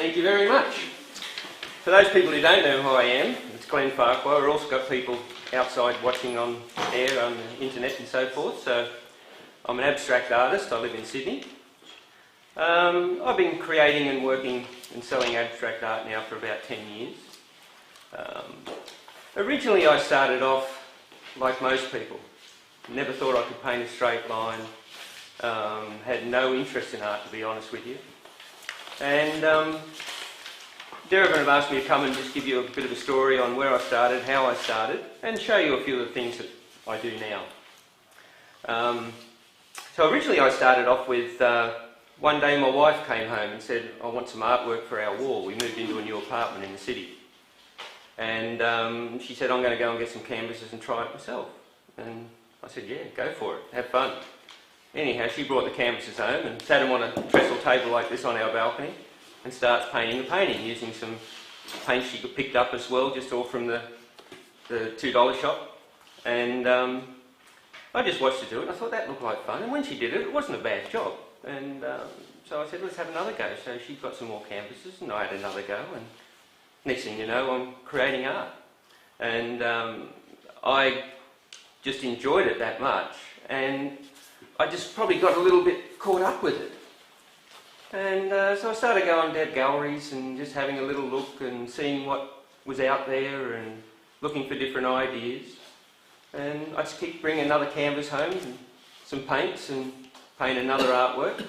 Thank you very much. For those people who don't know who I am, it's Glenn Farquhar. We've also got people outside watching on air, on the internet and so forth. So I'm an abstract artist. I live in Sydney. I've been creating and working and selling abstract art now for about 10 years. Originally I started off like most people. Never thought I could paint a straight line. Had no interest in art, to be honest with you. And Derevin have asked me to come and just give you a bit of a story on where I started, how I started, and show you a few of the things that I do now. So originally I started off with, one day my wife came home and said, I want some artwork for our wall. We moved into a new apartment in the city. And she said, I'm going to go and get some canvases and try it myself. And I said, yeah, go for it, have fun. Anyhow, she brought the canvases home and sat them on a trestle table like this on our balcony and starts painting the painting using some paints she picked up as well, just all from the $2 shop. And I just watched her do it and I thought that looked like fun. And when she did it, it wasn't a bad job. And so I said, let's have another go. So she got some more canvases and I had another go. And next thing you know, I'm creating art. And I just enjoyed it that much. And I just probably got a little bit caught up with it. And so I started going to galleries and just having a little look and seeing what was out there and looking for different ideas. And I just keep bringing another canvas home and some paints and paint another artwork.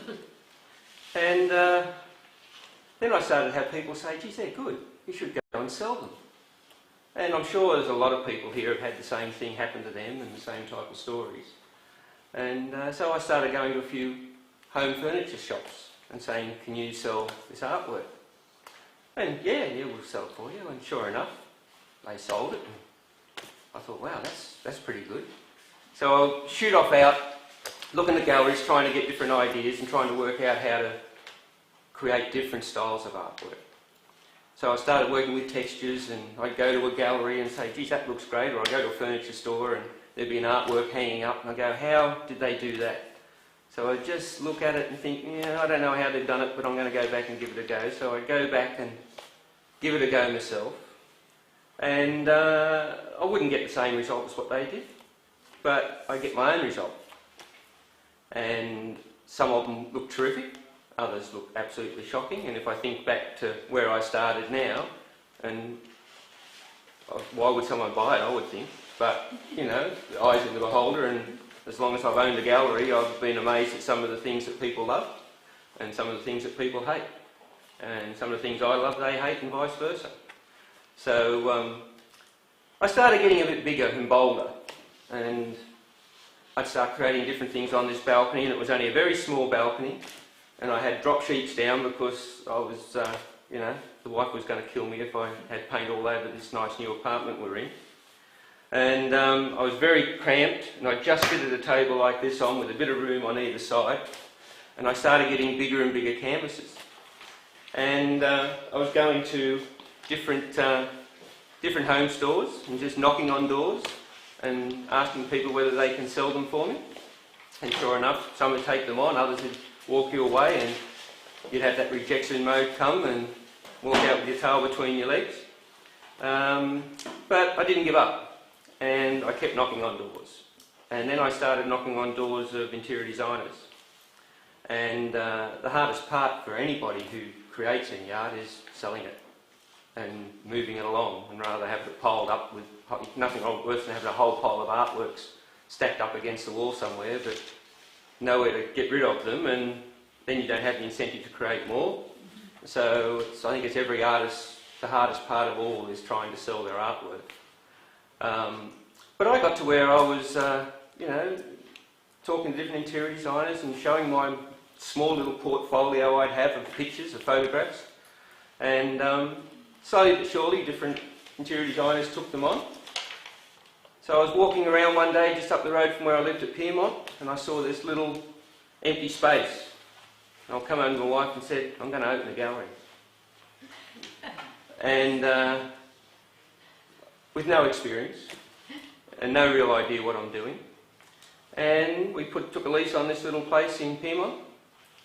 And then I started to have people say, geez, they're good, you should go and sell them. And I'm sure there's a lot of people here who have had the same thing happen to them and the same type of stories. And so I started going to a few home furniture shops and saying, can you sell this artwork? And yeah, we'll sell it for you. And sure enough, they sold it. And I thought, wow, that's pretty good. So I'll shoot off out, looking at galleries, trying to get different ideas and trying to work out how to create different styles of artwork. So I started working with textures, and I'd go to a gallery and say, geez, that looks great. Or I'd go to a furniture store and there'd be an artwork hanging up, and I'd go, how did they do that? So I'd just look at it and think, yeah, I don't know how they've done it, but I'm going to go back and give it a go. So I'd go back and give it a go myself. And I wouldn't get the same result as what they did, but I get my own result. And some of them look terrific, others look absolutely shocking. And if I think back to where I started now, and why would someone buy it, I would think. But, you know, the eyes of the beholder, and as long as I've owned a gallery, I've been amazed at some of the things that people love and some of the things that people hate. And some of the things I love, they hate, and vice versa. So I started getting a bit bigger and bolder, and I'd start creating different things on this balcony, and it was only a very small balcony, and I had drop sheets down because I was, you know, the wife was going to kill me if I had paint all over this nice new apartment we're in. And I was very cramped, and I just fitted a table like this on with a bit of room on either side, and I started getting bigger and bigger canvases. And I was going to different home stores and just knocking on doors and asking people whether they can sell them for me. And sure enough, some would take them on, others would walk you away, and you'd have that rejection mode come and walk out with your tail between your legs. But I didn't give up. And I kept knocking on doors. And then I started knocking on doors of interior designers. And the hardest part for anybody who creates any art is selling it and moving it along, and rather have it piled up with, nothing worse than having a whole pile of artworks stacked up against the wall somewhere, but nowhere to get rid of them, and then you don't have the incentive to create more. So I think it's every artist, the hardest part of all is trying to sell their artwork. But I got to where I was, you know, talking to different interior designers and showing my small little portfolio I'd have of pictures, of photographs, and slowly but surely different interior designers took them on. So I was walking around one day just up the road from where I lived at Piermont, and I saw this little empty space. And I'll come home to my wife and said, I'm going to open a gallery. And with no experience and no real idea what I'm doing. And we took a lease on this little place in Piermont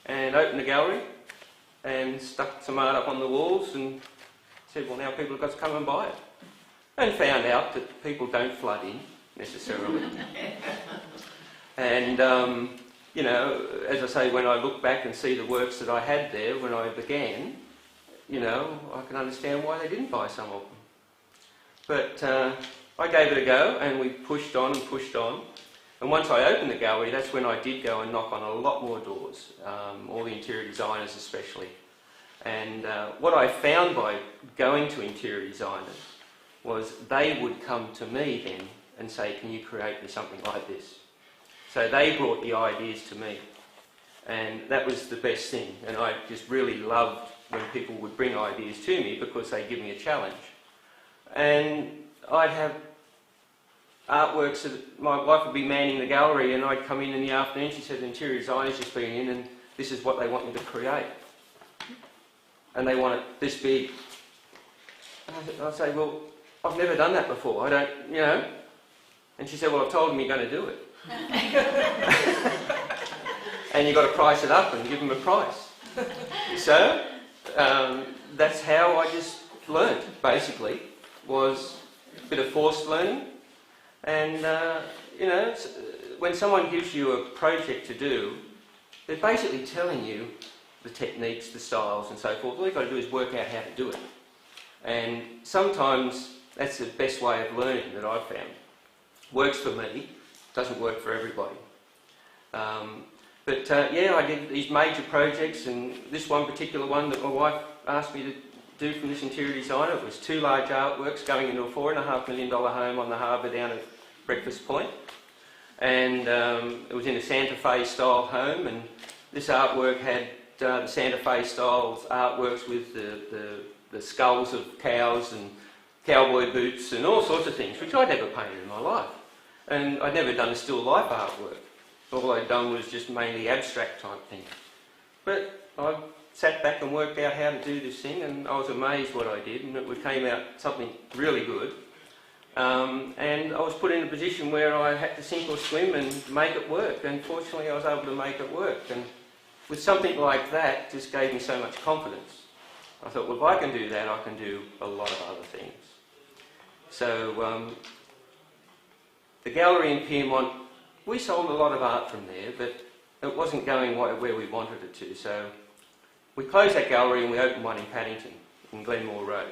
and opened a gallery. and stuck some art up on the walls and said, well, now people have got to come and buy it. And found out that people don't flood in necessarily. And, you know, as I say, when I look back and see the works that I had there when I began, you know, I can understand why they didn't buy some of them. But I gave it a go, and we pushed on and pushed on. And once I opened the gallery, that's when I did go and knock on a lot more doors, all the interior designers especially. And what I found by going to interior designers was they would come to me then and say, can you create me something like this? So they brought the ideas to me. And that was the best thing. And I just really loved when people would bring ideas to me because they give me a challenge. And I'd have artworks that my wife would be manning the gallery, and I'd come in the afternoon. She said, the interior designer's just been in and this is what they want me to create. And they want it this big. And I'd say, well, I've never done that before. I don't, you know. And she said, well, I've told them you're going to do it. And you've got to price it up and give them a price. So that's how I just learnt, basically, was a bit of forced learning. And, you know, when someone gives you a project to do, they're basically telling you the techniques, the styles and so forth. All you've got to do is work out how to do it. And sometimes that's the best way of learning that I've found. Works for me, doesn't work for everybody. Yeah, I did these major projects, and this one particular one that my wife asked me to do from this interior designer, it was 2 large artworks going into a $4.5 million home on the harbour down at Breakfast Point. And it was in a Santa Fe style home, and this artwork had the Santa Fe style artworks with the skulls of cows and cowboy boots and all sorts of things, which I'd never painted in my life. And I'd never done a still life artwork. All I'd done was just mainly abstract type things. But I sat back and worked out how to do this thing, and I was amazed what I did, and it came out something really good. And I was put in a position where I had to sink or swim and make it work, and fortunately I was able to make it work. And with something like that, just gave me so much confidence. I thought, well, if I can do that, I can do a lot of other things. So the gallery in Pyrmont, we sold a lot of art from there, but it wasn't going where we wanted it to. So we closed that gallery and we opened one in Paddington, in Glenmore Road,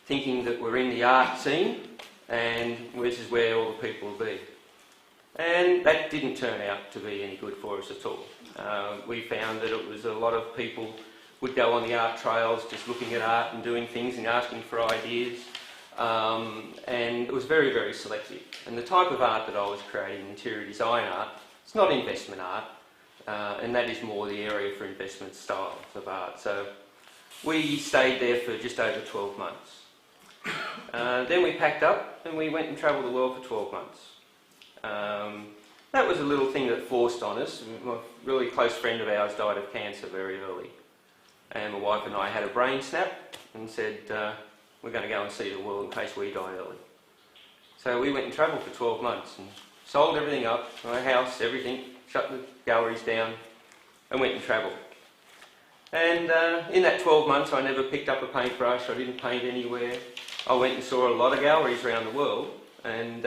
thinking that we're in the art scene and this is where all the people will be. And that didn't turn out to be any good for us at all. We found that it was a lot of people would go on the art trails just looking at art and doing things and asking for ideas. And it was very, very selective. And the type of art that I was creating, interior design art, it's not investment art, and that is more the area for investment styles of art. So we stayed there for just over 12 months. Then we packed up and we went and travelled the world for 12 months. That was a little thing that forced on us. A really close friend of ours died of cancer very early. And my wife and I had a brain snap and said, we're going to go and see the world in case we die early. So we went and travelled for 12 months and sold everything up, my house, everything, shut the galleries down and went and travelled. And in that 12 months I never picked up a paintbrush, I didn't paint anywhere. I went and saw a lot of galleries around the world and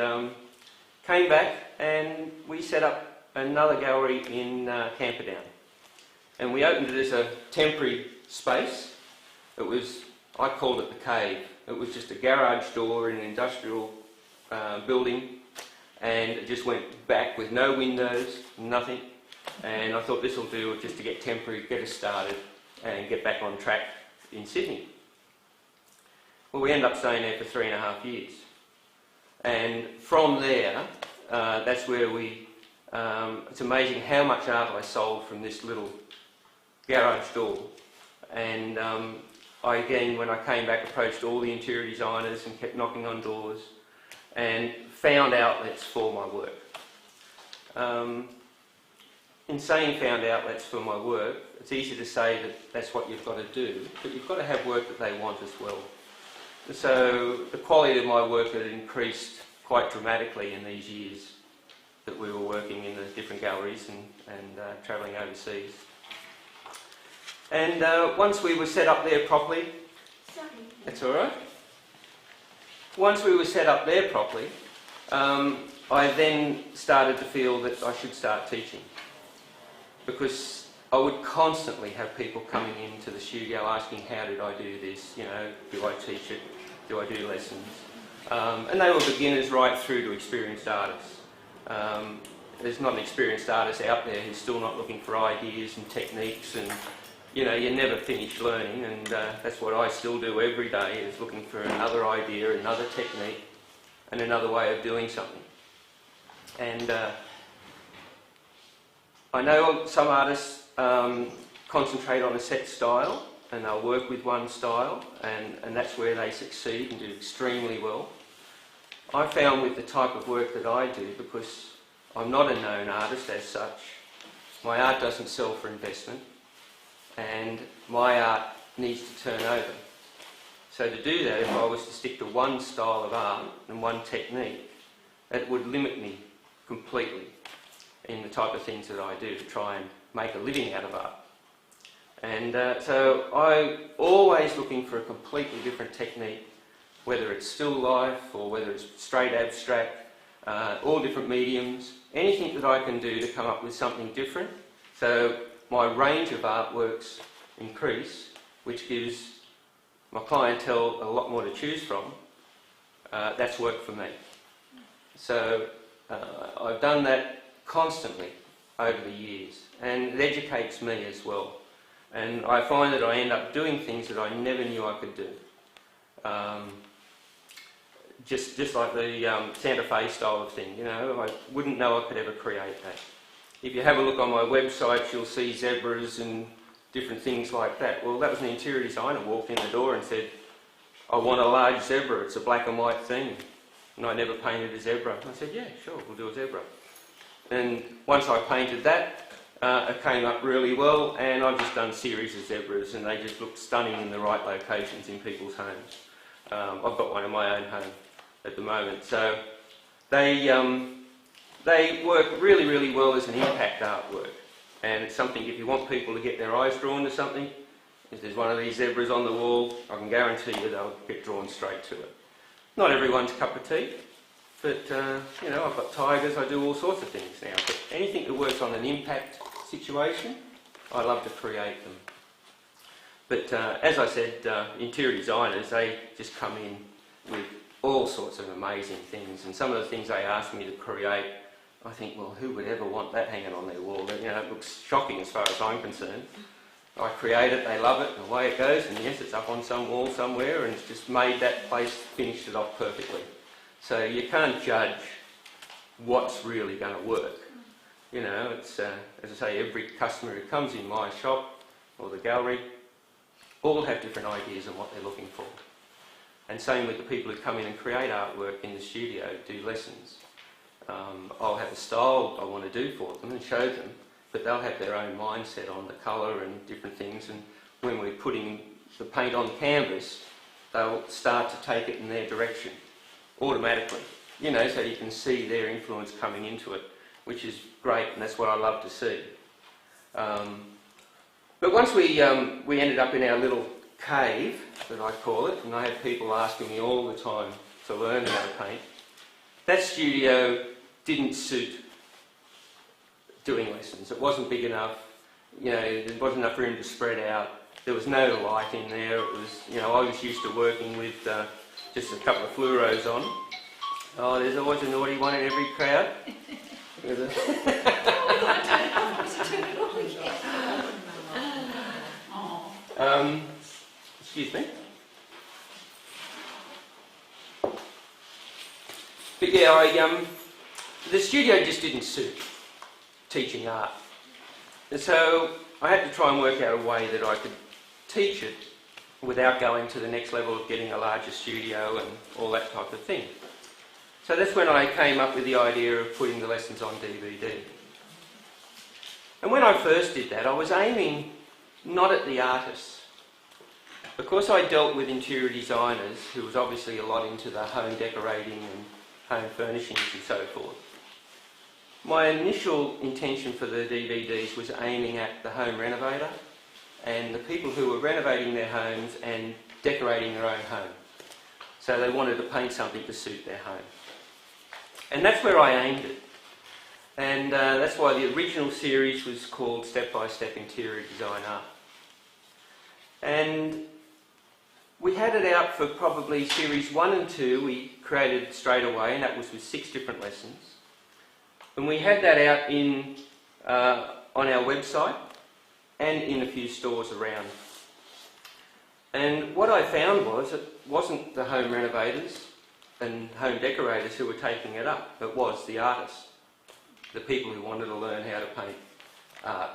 came back and we set up another gallery in Camperdown. And we opened it as a temporary space. It was, I called it the cave. It was just a garage door in an industrial building, and it just went back with no windows, nothing. And I thought this will do just to get temporary, get us started and get back on track in Sydney. Well, we ended up staying there for 3.5 years. And from there, that's where it's amazing how much art I sold from this little garage door. And I again, when I came back, approached all the interior designers and kept knocking on doors and found outlets for my work. In saying found outlets for my work, it's easy to say that that's what you've got to do, but you've got to have work that they want as well. So the quality of my work had increased quite dramatically in these years that we were working in the different galleries and travelling overseas. And once we were set up there properly, that's all right. Once we were set up there properly, I then started to feel that I should start teaching, because I would constantly have people coming into the studio asking, how did I do this? You know, do I teach it? Do I do lessons? And they were beginners right through to experienced artists. There's not an experienced artist out there who's still not looking for ideas and techniques, and you know, you never finish learning, and that's what I still do every day, is looking for another idea, another technique, and another way of doing something. And I know some artists concentrate on a set style, and they'll work with one style, and that's where they succeed and do extremely well. I found with the type of work that I do, because I'm not a known artist as such, my art doesn't sell for investment, and my art needs to turn over. So to do that, if I was to stick to one style of art and one technique, it would limit me completely in the type of things that I do to try and make a living out of art. And so I'm always looking for a completely different technique, whether it's still life or whether it's straight abstract, all different mediums, anything that I can do to come up with something different. So my range of artworks increase, which gives my clientele a lot more to choose from. That's worked for me. So I've done that constantly over the years, and it educates me as well. And I find that I end up doing things that I never knew I could do. Just like the Santa Fe style of thing, you know, I wouldn't know I could ever create that. If you have a look on my website, you'll see zebras and different things like that. Well, that was an interior designer walked in the door and said, I want a large zebra, it's a black and white thing. And I never painted a zebra. I said, yeah, sure, we'll do a zebra. And once I painted that, it came up really well, and I've just done a series of zebras, and they just look stunning in the right locations in people's homes. I've got one in my own home at the moment. So they work really, really well as an impact artwork. And it's something, if you want people to get their eyes drawn to something, if there's one of these zebras on the wall, I can guarantee you they'll get drawn straight to it. Not everyone's cup of tea, but you know, I've got tigers, I do all sorts of things now. But anything that works on an impact situation, I love to create them. But as I said, interior designers, they just come in with all sorts of amazing things, and some of the things they ask me to create, I think, well, who would ever want that hanging on their wall? You know, it looks shocking as far as I'm concerned. I create it, they love it, and away it goes, and yes, it's up on some wall somewhere, and it's just made that place, finished it off perfectly. So you can't judge what's really going to work. You know, it's, as I say, every customer who comes in my shop or the gallery all have different ideas on what they're looking for. And same with the people who come in and create artwork in the studio, do lessons. I'll have a style I want to do for them and show them, but they'll have their own mindset on the colour and different things, and when we're putting the paint on canvas, they'll start to take it in their direction automatically, you know, so you can see their influence coming into it, which is great, and that's what I love to see. But once we ended up in our little cave, that I call it, and I had people asking me all the time to learn how to paint, that studio didn't suit doing lessons. It wasn't big enough, you know, there wasn't enough room to spread out, there was no light in there. It was, you know, I was used to working with just a couple of fluoros on. Oh, there's always a naughty one in every crowd. Excuse me. But yeah, the studio just didn't suit teaching art. And so I had to try and work out a way that I could teach it without going to the next level of getting a larger studio and all that type of thing. So that's when I came up with the idea of putting the lessons on DVD. And when I first did that, I was aiming not at the artists. Because I dealt with interior designers, who was obviously a lot into the home decorating and home furnishings and so forth, my initial intention for the DVDs was aiming at the home renovator, and the people who were renovating their homes and decorating their own home. So they wanted to paint something to suit their home. And that's where I aimed it. And that's why the original series was called Step by Step Interior Design Art. And we had it out for probably series 1 and 2, we created straight away, and that was with 6 different lessons. And we had that out in, on our website and in a few stores around. And what I found was it wasn't the home renovators and home decorators who were taking it up, it was the artists, the people who wanted to learn how to paint art.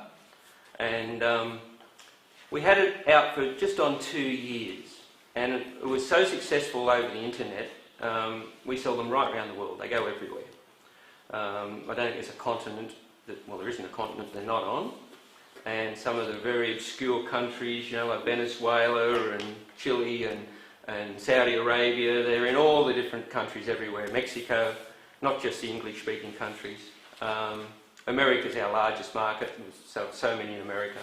And we had it out for just on 2 years. And it was so successful over the internet, we sell them right around the world. They go everywhere. I don't think there's a continent, well, there isn't a continent they're not on. And some of the very obscure countries, you know, like Venezuela and Chile and Saudi Arabia, they're in all the different countries everywhere. Mexico, not just the English-speaking countries. America's our largest market, so many in America.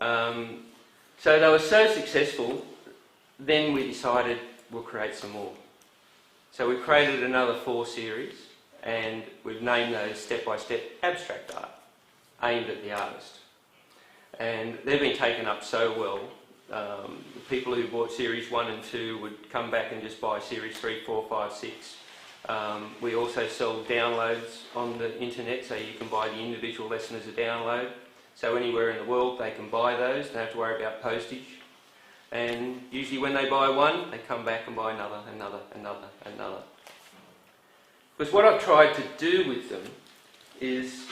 So they were so successful. Then we decided we'll create some more. So we created another 4 series, and we've named those Step by Step Abstract Art, aimed at the artist. And they've been taken up so well. The people who bought series 1 and 2 would come back and just buy series 3, 4, 5, 6. We also sell downloads on the internet, so you can buy the individual lesson as a download. So anywhere in the world they can buy those, don't have to worry about postage. And usually when they buy one, they come back and buy another. Because what I've tried to do with them is,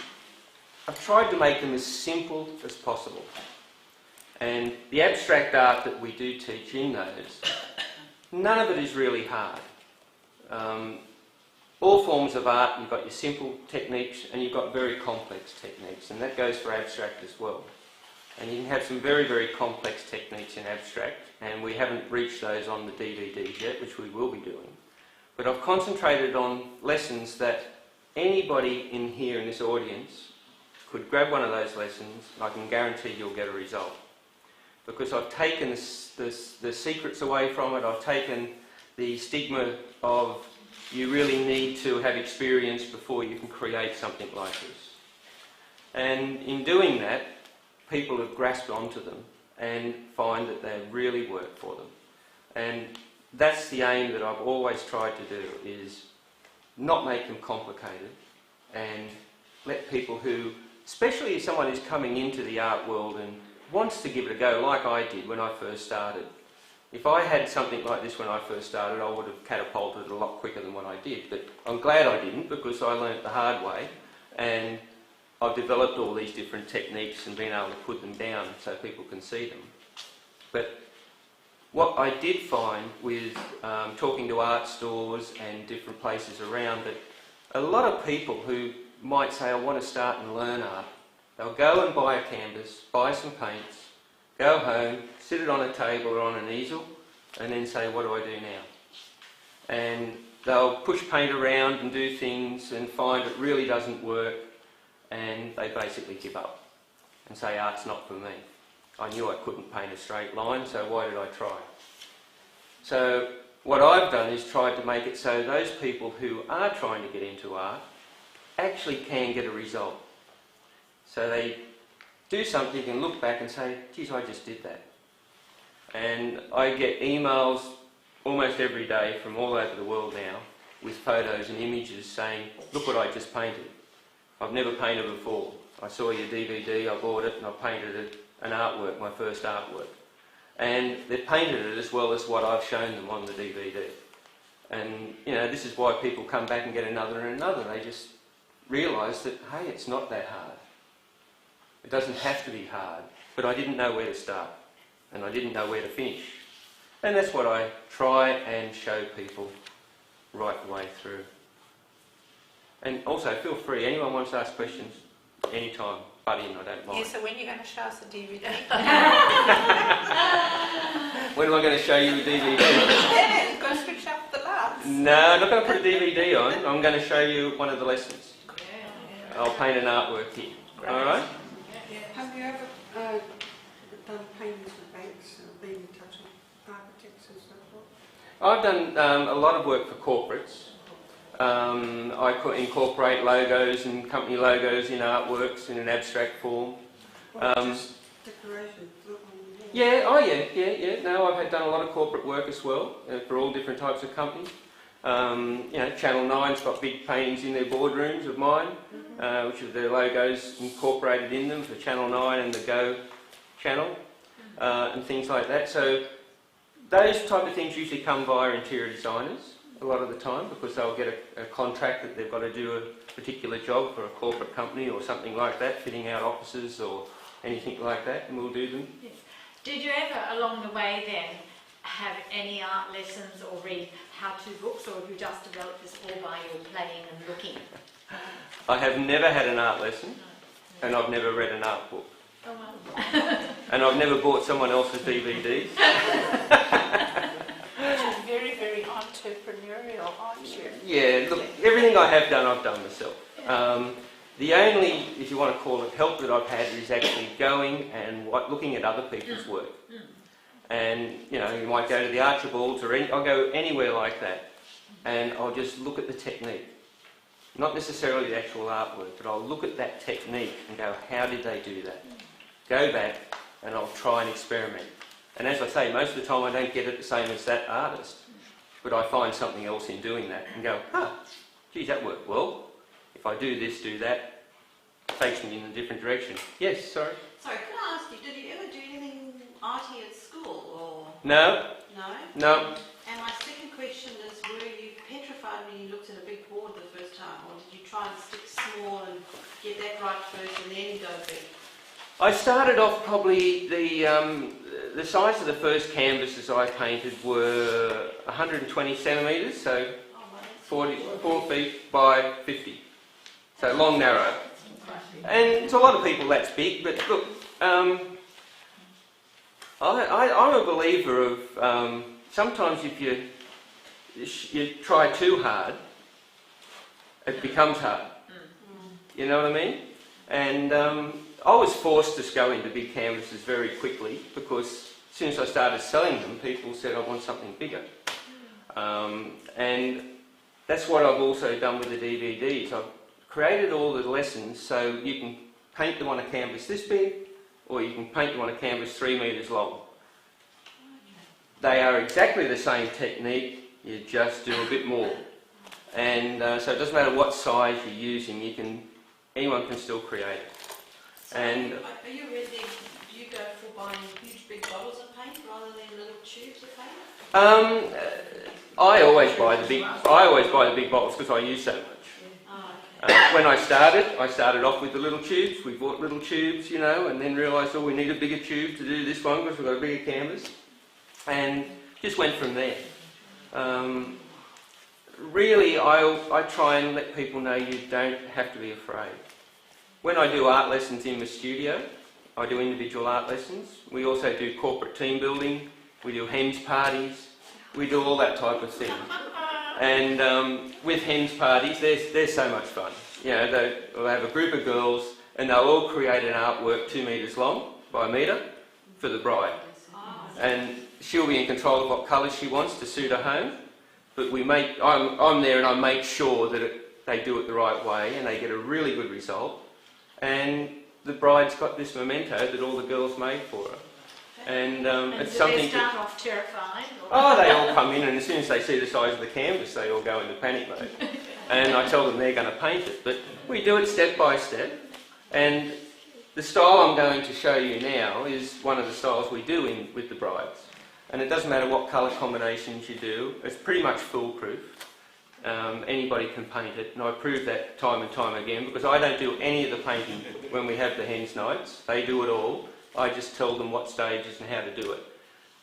I've tried to make them as simple as possible. And the abstract art that we do teach in those, none of it is really hard. All forms of art, you've got your simple techniques and you've got very complex techniques, and that goes for abstract as well. And you can have some very, very complex techniques in abstract, and we haven't reached those on the DVDs yet, which we will be doing. But I've concentrated on lessons that anybody in here in this audience could grab one of those lessons, and I can guarantee you'll get a result. Because I've taken the secrets away from it, I've taken the stigma of you really need to have experience before you can create something like this. And in doing that, people have grasped onto them and find that they really work for them. And that's the aim that I've always tried to do, is not make them complicated and let people who, especially if someone is coming into the art world and wants to give it a go, like I did when I first started. If I had something like this when I first started, I would have catapulted a lot quicker than what I did. But I'm glad I didn't, because I learnt the hard way, and I've developed all these different techniques and been able to put them down so people can see them. But what I did find with talking to art stores and different places around, that a lot of people who might say, I want to start and learn art, they'll go and buy a canvas, buy some paints, go home, sit it on a table or on an easel, and then say, what do I do now? And they'll push paint around and do things and find it really doesn't work, and they basically give up and say, art's not for me. I knew I couldn't paint a straight line, so why did I try? So what I've done is tried to make it so those people who are trying to get into art actually can get a result. So they do something and look back and say, geez, I just did that. And I get emails almost every day from all over the world now with photos and images saying, look what I just painted. I've never painted before. I saw your DVD, I bought it, and I painted an artwork, my first artwork. And they've painted it as well as what I've shown them on the DVD. And, you know, this is why people come back and get another and another. They just realise that, hey, it's not that hard. It doesn't have to be hard. But I didn't know where to start, and I didn't know where to finish. And that's what I try and show people right the way through. And also, feel free, anyone wants to ask questions, anytime, butt in, I don't mind. Yeah, so when are you going to show us the DVD? When am I going to show you the DVD? Yeah, you've got to switch up the lights. No, I'm not going to put a DVD on. I'm going to show you one of the lessons. Yeah. I'll paint an artwork here. Alright? Have you ever done paintings for banks, been in touch with architects and so forth? I've done a lot of work for corporates. I could incorporate logos and company logos in artworks in an abstract form. Just decoration? Yeah, oh yeah. No, I've done a lot of corporate work as well for all different types of companies. You know, Channel 9's got big paintings in their boardrooms of mine, which have their logos incorporated in them for Channel 9 and the Go channel, and things like that. So those type of things usually come via interior designers a lot of the time, because they'll get a contract that they've got to do a particular job for a corporate company or something like that, fitting out offices or anything like that, and we'll do them. Yes. Did you ever, along the way then, have any art lessons or read how-to books, or have you just developed this all by your playing and looking? I have never had an art lesson, and I've never read an art book. Oh, well. And I've never bought someone else's DVDs. You're very, very entrepreneurial, aren't you? Yeah, look, everything I have done, I've done myself. The only, if you want to call it, help that I've had is actually going and looking at other people's work. And, you know, you might go to the Archibalds or I'll go anywhere like that, and I'll just look at the technique. Not necessarily the actual artwork, but I'll look at that technique and go, how did they do that? Go back and I'll try and experiment. And as I say, most of the time I don't get it the same as that artist, but I find something else in doing that and go, geez, that worked well. If I do this, do that, it takes me in a different direction. Yes, sorry? Sorry, can I ask you, did you ever do anything arty at school, or...? No. No? No. And my second question is, were you petrified when you looked at a big board the first time, or did you try and stick small and get that right first and then go big? I started off probably, the size of the first canvases I painted were 120 centimetres, so 4 feet by 50. So long, narrow. And to a lot of people that's big, but look, I'm a believer of sometimes if you try too hard, it becomes hard. You know what I mean? And I was forced to go into big canvases very quickly, because as soon as I started selling them, people said I want something bigger. And that's what I've also done with the DVDs. I've created all the lessons so you can paint them on a canvas this big, or you can paint them on a canvas 3 metres long. They are exactly the same technique, you just do a bit more. And so it doesn't matter what size you're using, anyone can still create it. So and are you really, do you go for buying huge big bottles of paint rather than little tubes of paint? I always buy the big bottles because I use so much. When I started off with the little tubes. We bought little tubes, you know, and then realised, we need a bigger tube to do this one because we've got a bigger canvas, and just went from there. Really, I try and let people know you don't have to be afraid. When I do art lessons in the studio, I do individual art lessons. We also do corporate team building. We do hens parties. We do all that type of thing. And with hens parties, they're so much fun. You know, they'll have a group of girls and they'll all create an artwork 2 metres long by a metre for the bride. And she'll be in control of what colours she wants to suit her home. But I'm there and I make sure that they do it the right way and they get a really good result. And the bride's got this memento that all the girls made for her. And it's do something. They start off terrified? Or? Oh, they all come in, and as soon as they see the size of the canvas, they all go into panic mode. And I tell them they're going to paint it, but we do it step by step. And the style I'm going to show you now is one of the styles we do with the brides. And it doesn't matter what colour combinations you do; it's pretty much foolproof. Anybody can paint it, and I prove that time and time again, because I don't do any of the painting when we have the hens nights. They do it all. I just tell them what stages and how to do it.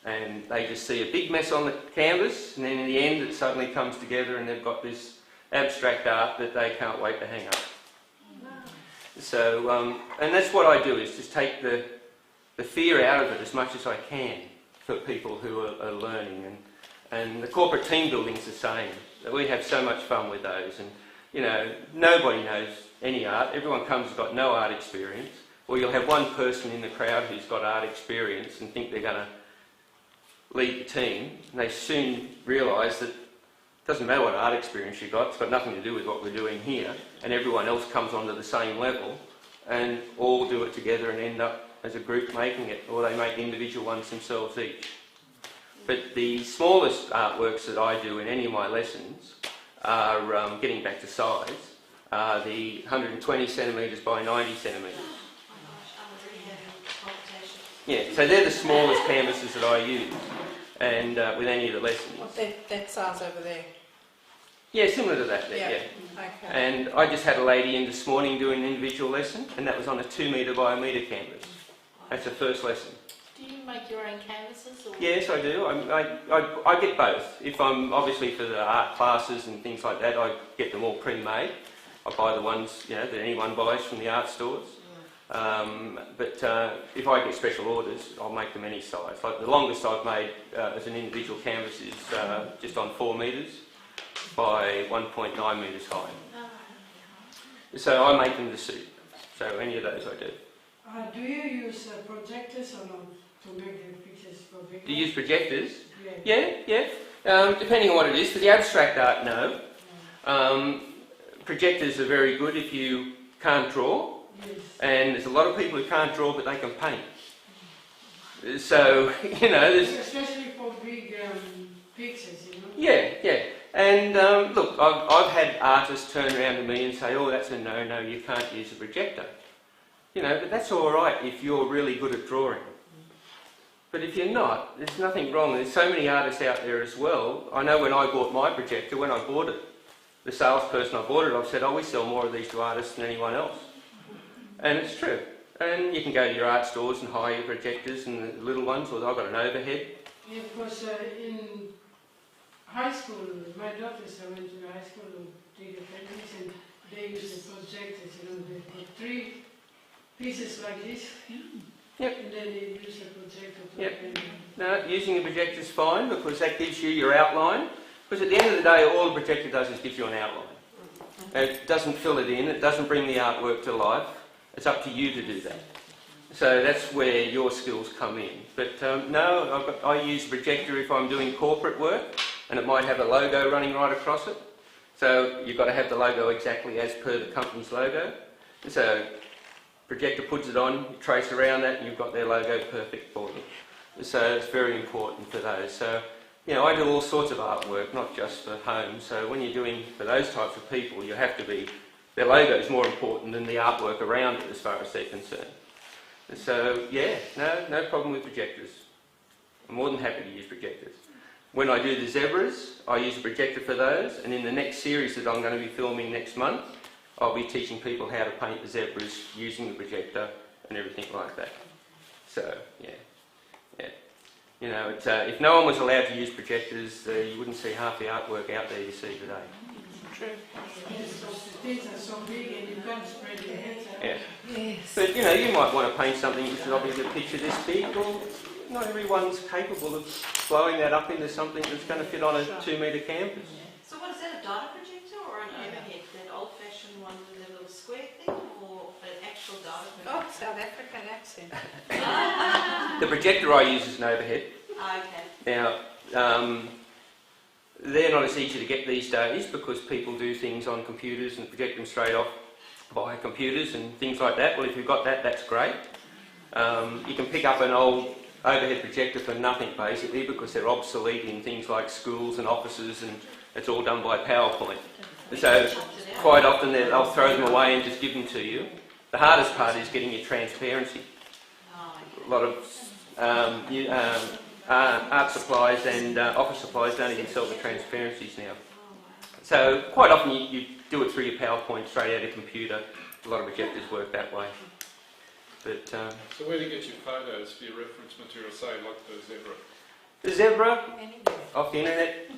And they just see a big mess on the canvas, and then in the end it suddenly comes together and they've got this abstract art that they can't wait to hang up. Wow. So, and that's what I do, is just take the fear out of it as much as I can for people who are learning. And the corporate team building's the same. We have so much fun with those, and you know, nobody knows any art. Everyone comes has got no art experience. Or you'll have one person in the crowd who's got art experience and think they're going to lead the team, and they soon realise that it doesn't matter what art experience you've got, it's got nothing to do with what we're doing here, and everyone else comes onto the same level and all do it together and end up as a group making it, or they make individual ones themselves each. But the smallest artworks that I do in any of my lessons are, getting back to size, are the 120 centimetres by 90 centimetres. Yeah, so they're the smallest canvases that I use, and with any of the lessons. What's that size over there? Yeah, similar to that, yeah. Okay. And I just had a lady in this morning doing an individual lesson, and that was on a 2 metre by a metre canvas. That's her first lesson. Do you make your own canvases? Or? Yes, I do. I get both. If I'm obviously for the art classes and things like that, I get them all pre-made. I buy the ones that anyone buys from the art stores. But if I get special orders, I'll make them any size. Like the longest I've made as an individual canvas is just on 4 metres by 1.9 metres high. So I make them to suit. So any of those I do. Do you use projectors or not to make the pictures for big? Do you use projectors? Yeah. Yeah. Depending on what it is. For the abstract art, no. Projectors are very good if you can't draw. Yes. And there's a lot of people who can't draw but they can paint. So, there's... Especially for big pictures, Yeah. And look, I've had artists turn around to me and say, oh, that's a no, you can't use a projector. But that's all right if you're really good at drawing. But if you're not, there's nothing wrong. There's so many artists out there as well. I know when I bought my projector, when I bought it, the salesperson I bought it, I've said, oh, we sell more of these to artists than anyone else. And it's true. And you can go to your art stores and hire your projectors and the little ones, or I've got an overhead. Yeah, because in high school, my daughters went to high school and did the paintings, and they used the projectors, they put 3 pieces like this, Yep. and then they use the projector to Yep. paint. No, using a projector is fine because that gives you your outline. Because at the end of the day, all the projector does is gives you an outline. It doesn't fill it in, it doesn't bring the artwork to life. It's up to you to do that. So that's where your skills come in. But no, I use a projector if I'm doing corporate work, and it might have a logo running right across it. So you've got to have the logo exactly as per the company's logo. So projector puts it on, you trace around that, and you've got their logo perfect for them. So it's very important for those. So, I do all sorts of artwork, not just for home. So when you're doing for those types of people, you have to be, their logo is more important than the artwork around it as far as they're concerned. So, no problem with projectors. I'm more than happy to use projectors. When I do the zebras, I use a projector for those, and in the next series that I'm going to be filming next month, I'll be teaching people how to paint the zebras using the projector and everything like that. So, yeah. If no one was allowed to use projectors, you wouldn't see half the artwork out there you see today. True. Yes, because the things are so big and you can't spread your hands out. Yeah. Yes. But, you might want to paint something which is obviously a picture this big. Well, not everyone's capable of blowing that up into something that's going to fit on a 2 metre canvas. So what is that, a data projector or an overhead? That old-fashioned one with a little square thing, or an actual data projector? Oh, South African accent. The projector I use is an overhead. Okay. Now, they're not as easy to get these days because people do things on computers and project them straight off via computers and things like that. Well, if you've got that, that's great. You can pick up an old overhead projector for nothing basically because they're obsolete in things like schools and offices, and it's all done by PowerPoint. So quite often they'll throw them away and just give them to you. The hardest part is getting your transparency. A lot of art supplies and office supplies don't even sell the transparencies now. So quite often you do it through your PowerPoint straight out of your computer. A lot of projectors work that way. But, so where do you get your photos for your reference material, say like the zebra? the zebra, Anyway. off the internet,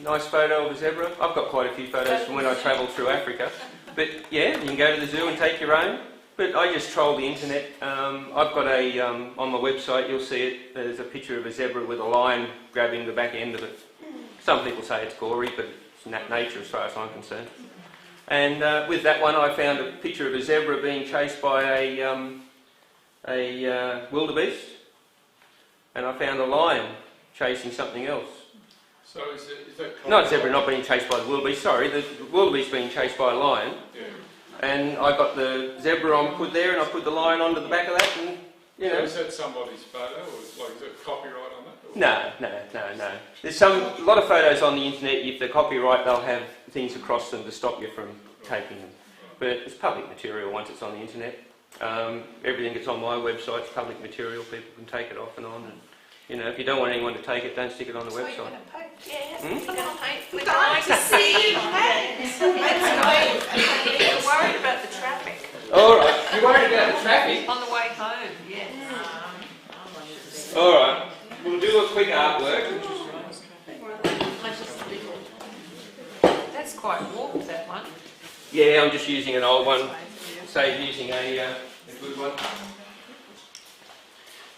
nice photo of a zebra. I've got quite a few photos from when I travelled through Africa. But yeah, you can go to the zoo and take your own. But I just troll the internet. I've got a, on my website you'll see it, there's a picture of a zebra with a lion grabbing the back end of it. Some people say it's gory, but it's nature as far as I'm concerned. And with that one I found a picture of a zebra being chased by a wildebeest, and I found a lion chasing something else. So is that Not zebra not being chased by the wildebeest, sorry, the wildebeest being chased by a lion. Yeah. And I got the zebra on put there, and I put the lion onto the back of that, and you know. So is that somebody's photo, or is there copyright on that? Or? No. There's a lot of photos on the internet. If they're copyright, they'll have things across them to stop you from taking them. But it's public material once it's on the internet. Everything that's on my website is public material. People can take it off and on. And you know, if you don't want anyone to take it, don't stick it on the So you're website. going to paint? Yeah. Hmm? You're going to paint? We'd We'd like to see you paint. Yes. That's great. You're worried about the traffic. All right. You're worried about the traffic? On the way home, yes. All right. We'll do a quick artwork. That's quite warm, that one. Yeah, I'm just using an old one. Save using a good one.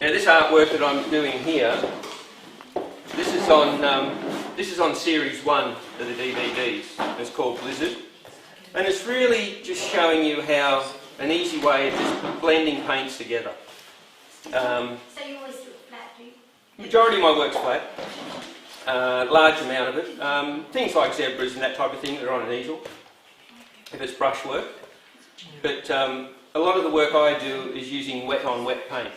Now this artwork that I'm doing here, this is on series 1 of the DVDs. It's called Blizzard, and it's really just showing you how an easy way of just blending paints together. So you always do it flat, do you? Majority of my work's flat, large amount of it. Things like zebras and that type of thing that are on an easel, if it's brushwork. But a lot of the work I do is using wet on wet paint.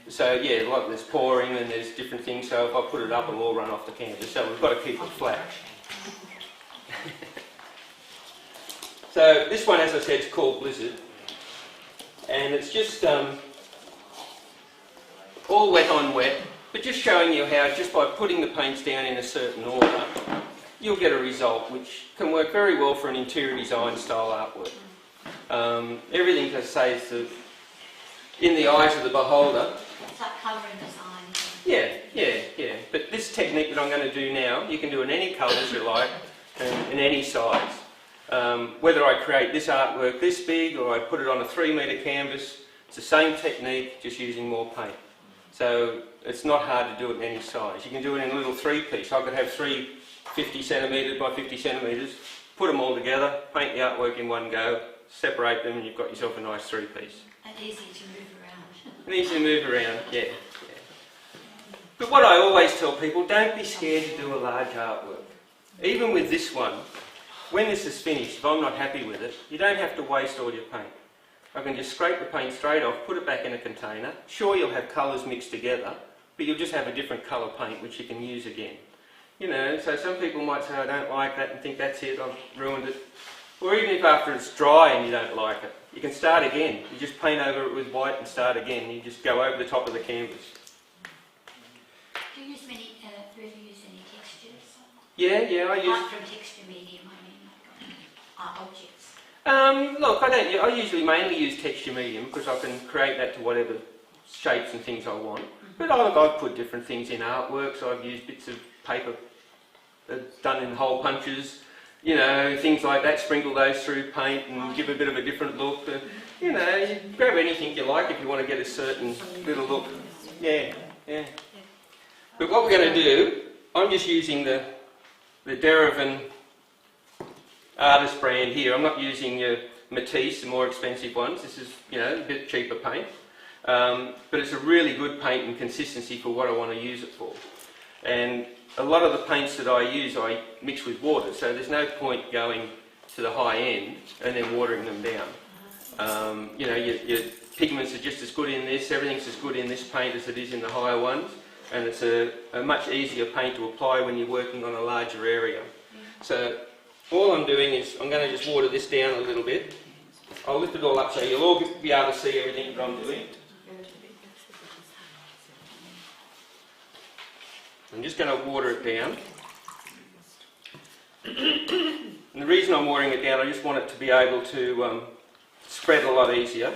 So yeah, like there's pouring and there's different things, so if I put it up it'll all run off the canvas, so we've got to keep it flat. So this one, as I said, is called Blizzard, and it's just all wet on wet, but just showing you how just by putting the paints down in a certain order, you'll get a result which can work very well for an interior design style artwork. Everything, as I say, is in the eyes of the beholder. It's like colouring design. Yeah. But this technique that I'm going to do now, you can do in any colours you like, and in any size. Whether I create this artwork this big or I put it on a 3-metre canvas, it's the same technique, just using more paint. So it's not hard to do it in any size. You can do it in a little 3-piece. I could have 3 50 centimetres by 50 centimetres, put them all together, paint the artwork in one go, separate them, and you've got yourself a nice 3-piece. And easy to move around. And easy to move around, yeah. But what I always tell people, don't be scared to do a large artwork. Even with this one, when this is finished, if I'm not happy with it, you don't have to waste all your paint. I can just scrape the paint straight off, put it back in a container. Sure, you'll have colours mixed together, but you'll just have a different colour paint which you can use again. You know, so some people might say, I don't like that, and think that's it, I've ruined it. Or even if after it's dry and you don't like it, you can start again. You just paint over it with white and start again. You just go over the top of the canvas. Do you use any textures? Yeah, I use... Apart from texture medium, I mean, like objects. Look, I usually mainly use texture medium because I can create that to whatever shapes and things I want. But I've put different things in artwork, so I've used bits of paper done in hole punches, you know, things like that, sprinkle those through paint and give a bit of a different look. You know, you grab anything you like if you want to get a certain little look. Yeah. But what we're going to do, I'm just using the Derivan artist brand here. I'm not using your Matisse, the more expensive ones. This is, you know, a bit cheaper paint. But it's a really good paint and consistency for what I want to use it for. And a lot of the paints that I use, I mix with water, so there's no point going to the high end and then watering them down. You know, your pigments are just as good in this, everything's as good in this paint as it is in the higher ones, and it's a much easier paint to apply when you're working on a larger area. So all I'm doing is I'm going to just water this down a little bit. I'll lift it all up so you'll all be able to see everything that I'm doing. I'm just going to water it down. And the reason I'm watering it down, I just want it to be able to spread a lot easier.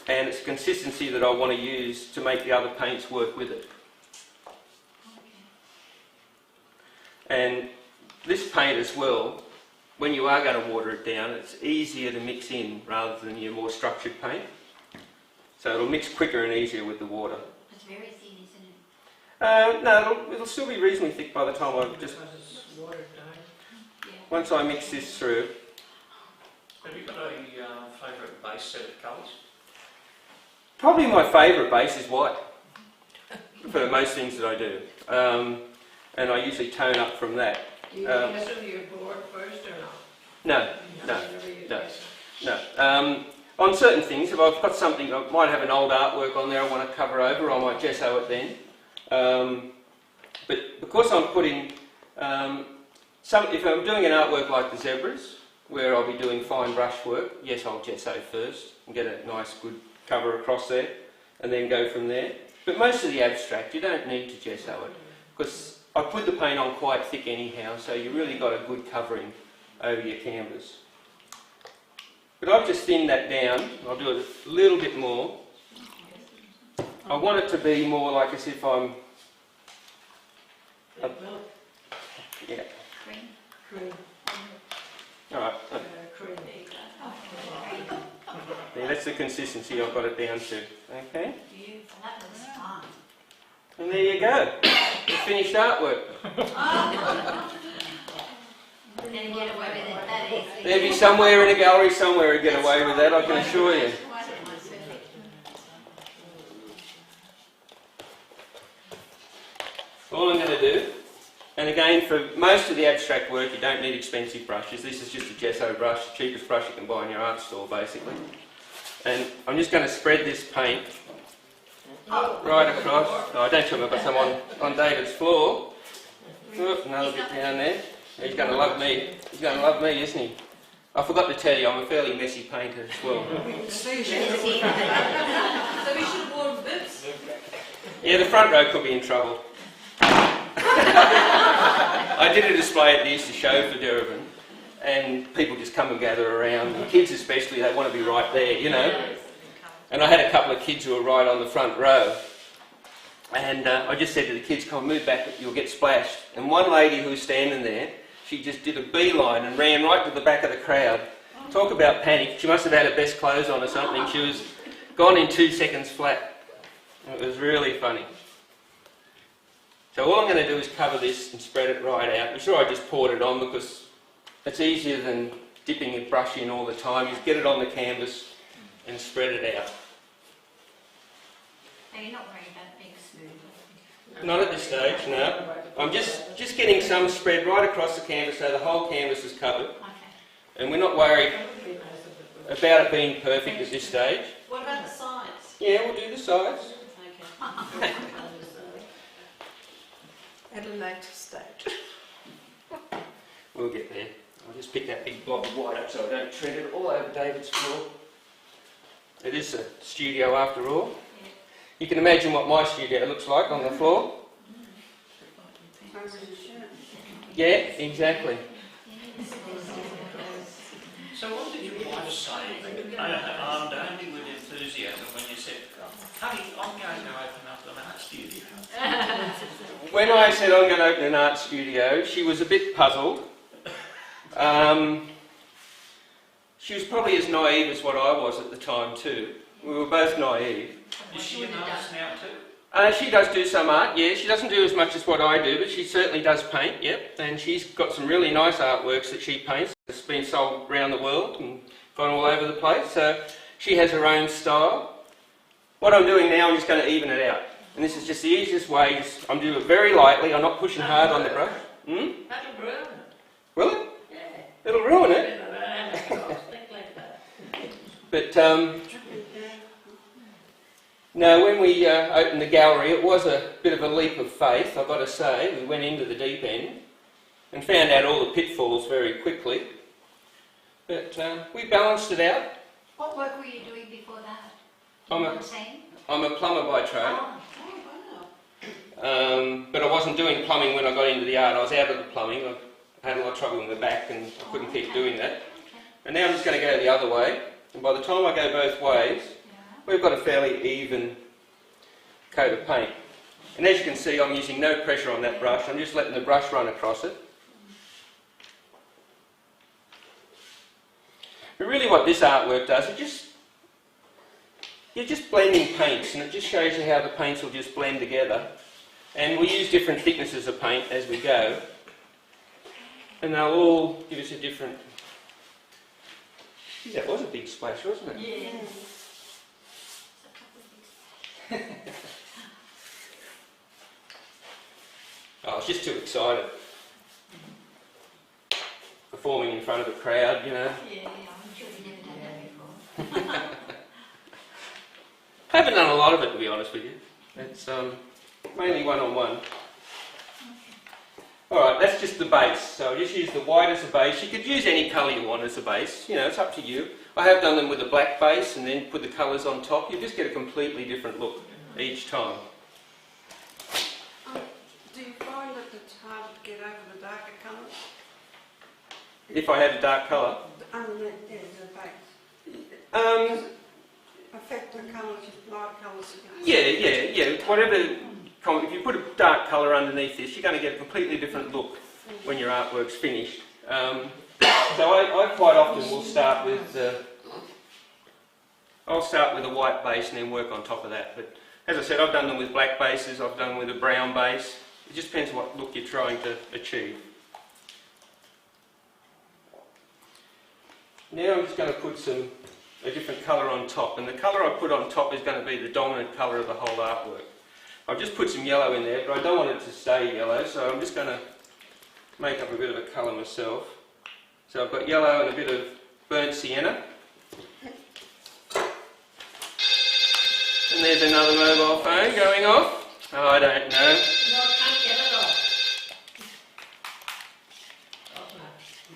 And it's consistency that I want to use to make the other paints work with it. And this paint as well, when you are going to water it down, it's easier to mix in rather than your more structured paint. So it'll mix quicker and easier with the water. It's very thin, isn't it? No, it'll still be reasonably thick by the time I've just... Once I mix this through. Have you got a favourite base set of colours? Probably my favourite base is white for most things that I do, and I usually tone up from that. Do you test with your board first or not? No. On certain things, if I've got something, I might have an old artwork on there I want to cover over, I might gesso it then. But because I'm putting, if I'm doing an artwork like the zebras, where I'll be doing fine brush work, yes, I'll gesso first and get a nice good cover across there, and then go from there. But most of the abstract, you don't need to gesso it, because I put the paint on quite thick anyhow, so you really got a good covering over your canvas. But I've just thinned that down. I'll do it a little bit more. I want it to be more like as if I'm... yeah. Cream. Alright. Cream. Yeah, that's the consistency I've got it down to. Okay. Beautiful, that looks fun. And there you go. The finished artwork. You're going to get away with it that easily. There'll be somewhere in a gallery somewhere to get away with that, I can assure you. All I'm going to do, and again for most of the abstract work you don't need expensive brushes. This is just a gesso brush, the cheapest brush you can buy in your art store basically. And I'm just going to spread this paint right across. Oh, don't tell me I've got some on David's floor. Oh, another bit down there. He's going to love me. He's going to love me, isn't he? I forgot to tell you, I'm a fairly messy painter as well. So we should have worn boots. Yeah, the front row could be in trouble. I did a display at the Easter show for Derivin, and people just come and gather around. The kids especially, they want to be right there, you know. And I had a couple of kids who were right on the front row. And I just said to the kids, come on, move back, you'll get splashed. And one lady who was standing there, she just did a beeline and ran right to the back of the crowd. Talk about panic. She must have had her best clothes on or something. She was gone in 2 seconds flat. It was really funny. So all I'm going to do is cover this and spread it right out. I'm sure I just poured it on because it's easier than dipping your brush in all the time. You just get it on the canvas and spread it out. And you're not worried about being smooth? Not at this stage, no. I'm just getting some spread right across the canvas so the whole canvas is covered. Okay. And we're not worried about it being perfect at this stage. What about the sides? Yeah, we'll do the sides. Okay. At a later stage. We'll get there. I'll just pick that big blob of white up so I don't tread it all over David's floor. It is a studio after all. Yeah. You can imagine what my studio looks like on the floor. Yeah, exactly. So what did your wife say? Armed only with enthusiasm when you said, honey, I'm going to open up an art studio. When I said I'm going to open an art studio, she was a bit puzzled. She was probably as naive as what I was at the time too. We were both naive. Is she an artist now too? She does do some art, yeah. She doesn't do as much as what I do, but she certainly does paint, yep. And she's got some really nice artworks that she paints. It's been sold around the world and gone all over the place. So she has her own style. What I'm doing now, I'm just going to even it out. And this is just the easiest way. I'm doing it very lightly. I'm not pushing hard on the brush. That'll ruin it. Will it? Yeah. It'll ruin it. Think like that. But no, when we opened the gallery, it was a bit of a leap of faith, I've got to say. We went into the deep end and found out all the pitfalls very quickly. But we balanced it out. What work were you doing before that? I'm a plumber by trade. Oh. Oh, wow. But I wasn't doing plumbing when I got into the art. I was out of the plumbing. I had a lot of trouble with my back and I couldn't keep doing that. And now I'm just going to go the other way. And by the time I go both ways, we've got a fairly even coat of paint. And as you can see, I'm using no pressure on that brush. I'm just letting the brush run across it. But really what this artwork does, you're just blending paints, and it just shows you how the paints will just blend together. And we use different thicknesses of paint as we go. And they'll all give us a different... That was a big splash, wasn't it? Yeah. I was just too excited. Performing in front of a crowd, you know. Yeah, I'm sure you've never done that before. I haven't done a lot of it, to be honest with you. It's mainly one-on-one. Alright, that's just the base. So just use the white as a base. You could use any colour you want as a base. You know, it's up to you. I have done them with a black base and then put the colours on top. You just get a completely different look each time. Do you find that it's hard to get over the darker colours? If I had a dark colour. Underneath the base. Affect the colours, light colours. Yeah. Whatever. If you put a dark colour underneath this, you're going to get a completely different look when your artwork's finished. So I quite often will start with I'll start with a white base and then work on top of that. But as I said, I've done them with black bases. I've done them with a brown base. It just depends what look you're trying to achieve. Now I'm just going to put a different colour on top, and the colour I put on top is going to be the dominant colour of the whole artwork. I've just put some yellow in there, but I don't want it to stay yellow, so I'm just going to make up a bit of a colour myself. So I've got yellow and a bit of burnt sienna. And there's another mobile phone going off. Oh, I don't know. No, I can't get it off.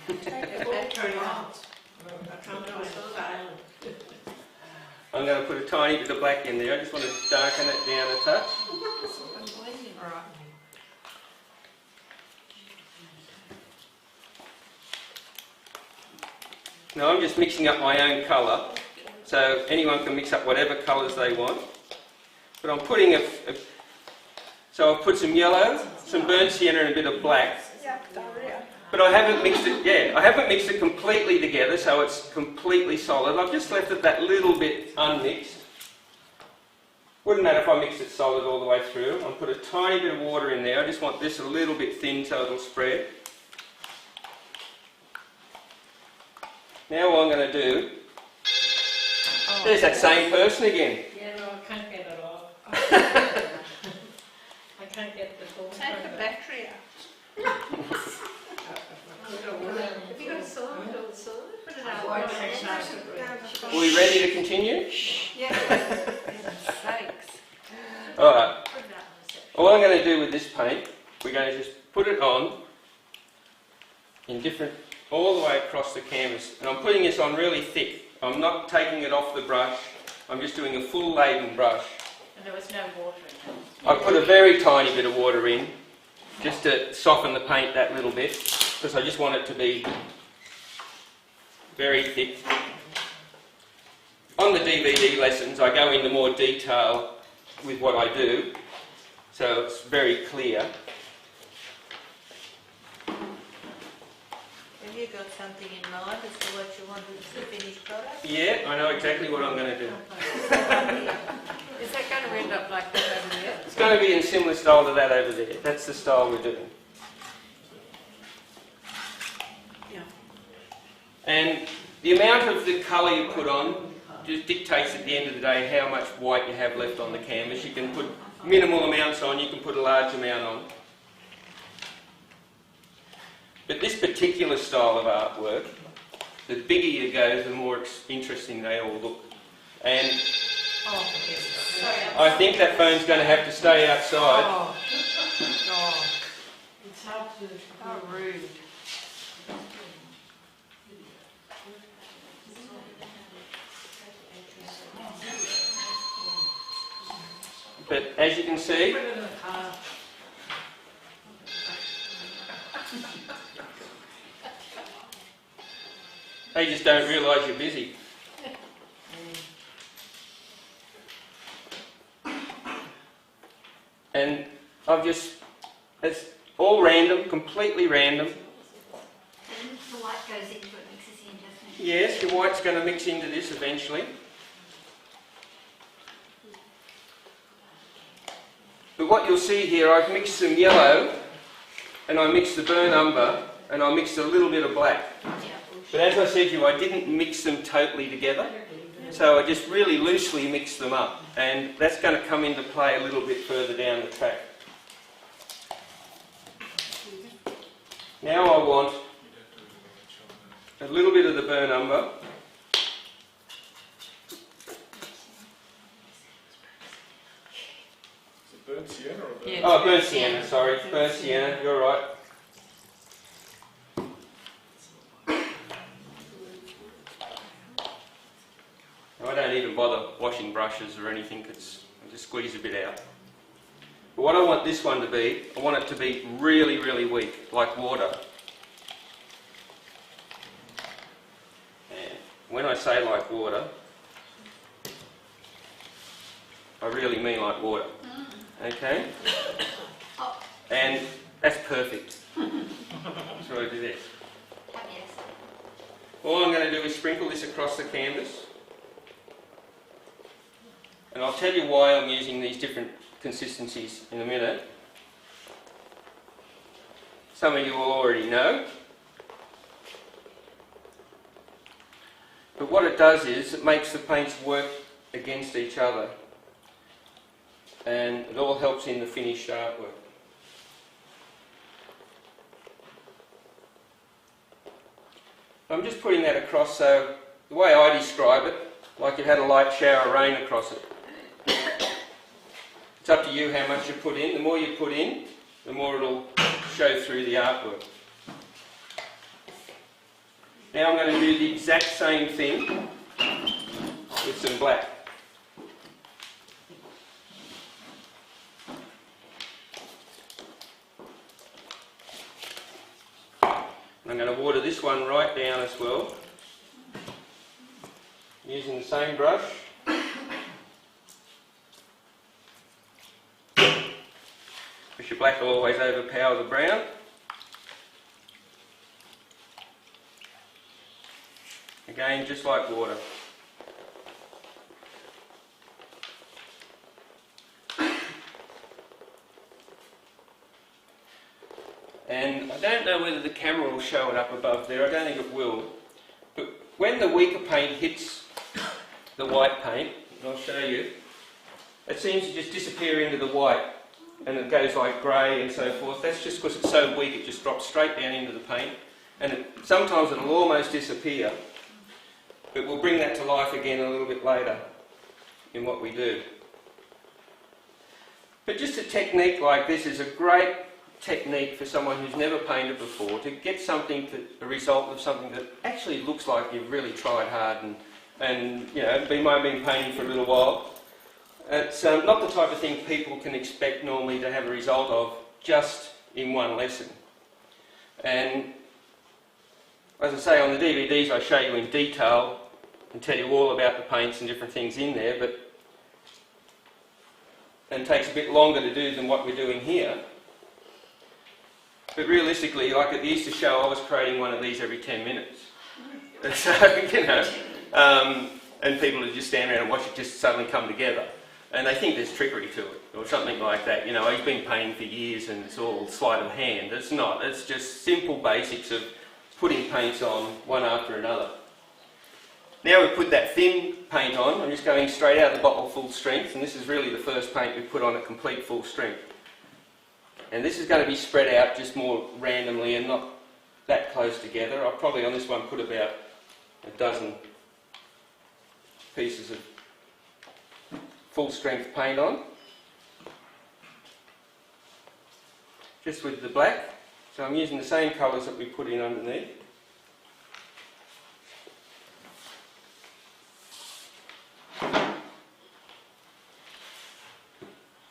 It won't turn on. I can't do it so silent. I'm going to put a tiny bit of black in there. I just want to darken it down a touch. Alright. Now I'm just mixing up my own colour, so anyone can mix up whatever colours they want. But I'm putting so I've put some yellow, some burnt sienna and a bit of black. But I haven't mixed it, I haven't mixed it completely together so it's completely solid. I've just left it that little bit unmixed. Wouldn't matter if I mixed it solid all the way through. I'll put a tiny bit of water in there. I just want this a little bit thin so it'll spread. Now what I'm going to do, there's that same person again. Yeah, no, I can't get it off. I can't get the phone. Take the battery out. Have you got a sword? Put it out. Are we ready to continue? Yeah. Sakes. Alright. All I'm going to do with this paint, we're going to just put it on in different, all the way across the canvas. And I'm putting this on really thick. I'm not taking it off the brush. I'm just doing a full laden brush. And there was no water in it. I put a very tiny bit of water in, just to soften the paint that little bit, because I just want it to be very thick. On the DVD lessons, I go into more detail with what I do, so it's very clear. Have you got something in mind as to what you want as the finished product? Yeah, I know exactly what I'm going to do. Is that going to end up like that over there? It's going to be in similar style to that over there. That's the style we're doing. Yeah. And the amount of the colour you put on just dictates at the end of the day how much white you have left on the canvas. You can put minimal amounts on, you can put a large amount on. But this particular style of artwork, the bigger you go, the more interesting they all look. And I think that phone's going to have to stay outside. Oh. It's hard to... How rude. But as you can see, Put it in the car. they just don't realise you're busy. And it's all random, completely random. The light goes into it, mixes in, doesn't it? Yes, your white's going to mix into this eventually. But what you'll see here, I've mixed some yellow, and I mixed the burnt umber, and I mixed a little bit of black. But as I said to you, I didn't mix them totally together. So I just really loosely mix them up, and that's going to come into play a little bit further down the track. Now I want a little bit of the burnt umber. Is it burnt sienna or burnt? Yeah. Oh, burnt sienna, sorry. Burnt sienna, you're right. I don't even bother washing brushes or anything, because I just squeeze a bit out. But what I want this one to be, I want it to be really, really weak, like water. And when I say like water, I really mean like water. Okay? And that's perfect. So I do this. All I'm going to do is sprinkle this across the canvas. And I'll tell you why I'm using these different consistencies in a minute. Some of you will already know. But what it does is it makes the paints work against each other. And it all helps in the finished artwork. I'm just putting that across, so the way I describe it, like you had a light shower of rain across it. It's up to you how much you put in. The more you put in, the more it'll show through the artwork. Now I'm going to do the exact same thing with some black. I'm going to water this one right down as well, using the same brush. Because your black will always overpower the brown. Again, just like water. And I don't know whether the camera will show it up above there, I don't think it will. But when the weaker paint hits the white paint, and I'll show you, it seems to just disappear into the white. And it goes like grey and so forth. That's just because it's so weak, it just drops straight down into the paint. And sometimes it'll almost disappear. But we'll bring that to life again a little bit later in what we do. But just a technique like this is a great technique for someone who's never painted before to get something, a result of something that actually looks like you've really tried hard and you know, might have been painting for a little while. It's not the type of thing people can expect normally to have a result of just in one lesson. And as I say, on the DVDs I show you in detail and tell you all about the paints and different things in there, but and it takes a bit longer to do than what we're doing here. But realistically, like at the Easter show, I was creating one of these every 10 minutes. So, you know, and people would just stand around and watch it just suddenly come together. And they think there's trickery to it, or something like that. You know, he's been painting for years and it's all sleight of hand. It's not. It's just simple basics of putting paints on one after another. Now we've put that thin paint on, I'm just going straight out of the bottle full strength, and this is really the first paint we've put on at complete full strength. And this is going to be spread out just more randomly and not that close together. I'll probably on this one put about a dozen pieces of full strength paint on. Just with the black. So I'm using the same colours that we put in underneath.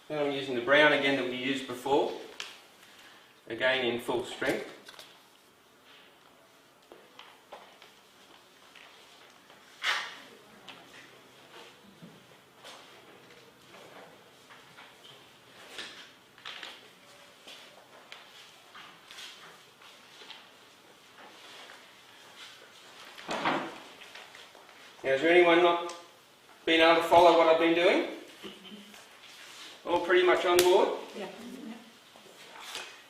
Then I'm using the brown again that we used before, again in full strength. Now, has there anyone not been able to follow what I've been doing? All pretty much on board? Yeah.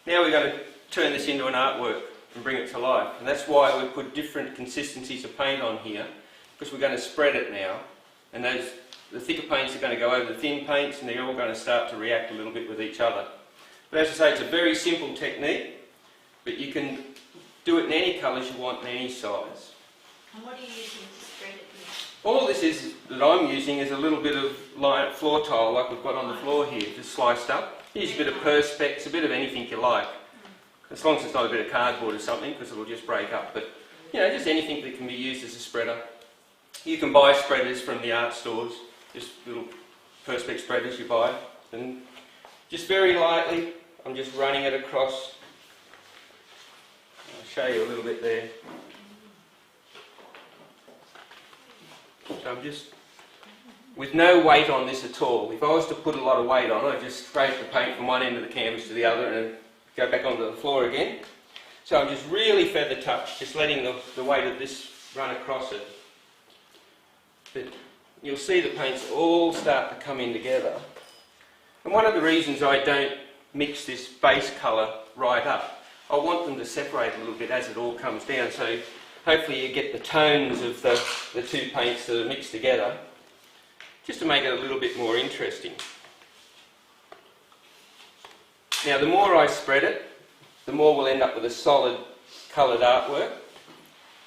Now we're going to turn this into an artwork and bring it to life. And that's why we put different consistencies of paint on here, because we're going to spread it now And the thicker paints are going to go over the thin paints, and they're all going to start to react a little bit with each other. But as I say, it's a very simple technique, but you can do it in any colours you want, in any size. And what are you using to spread it with? All this is that I'm using is a little bit of floor tile like we've got on the floor here, just sliced up. Use a bit of perspex, a bit of anything you like. As long as it's not a bit of cardboard or something, because it'll just break up. But, you know, just anything that can be used as a spreader. You can buy spreaders from the art stores, just little perspex spreaders you buy. And just very lightly, I'm just running it across. I'll show you a little bit there. So I'm just, with no weight on this at all. If I was to put a lot of weight on it, I'd just scrape the paint from one end of the canvas to the other and go back onto the floor again. So I'm just really feather touch, just letting the weight of this run across it. But you'll see the paints all start to come in together. And one of the reasons I don't mix this base colour right up, I want them to separate a little bit as it all comes down, so hopefully you get the tones of the two paints that are mixed together, just to make it a little bit more interesting. Now the more I spread it, the more we'll end up with a solid coloured artwork.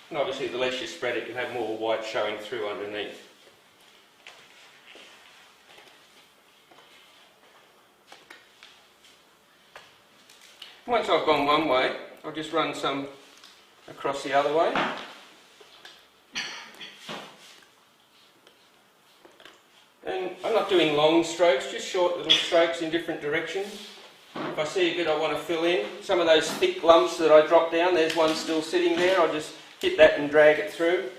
And obviously the less you spread it, you have more white showing through underneath. Once I've gone one way, I'll just run some across the other way. And I'm not doing long strokes, just short little strokes in different directions. If I see a bit I want to fill in, some of those thick lumps that I dropped down, there's one still sitting there, I'll just hit that and drag it through.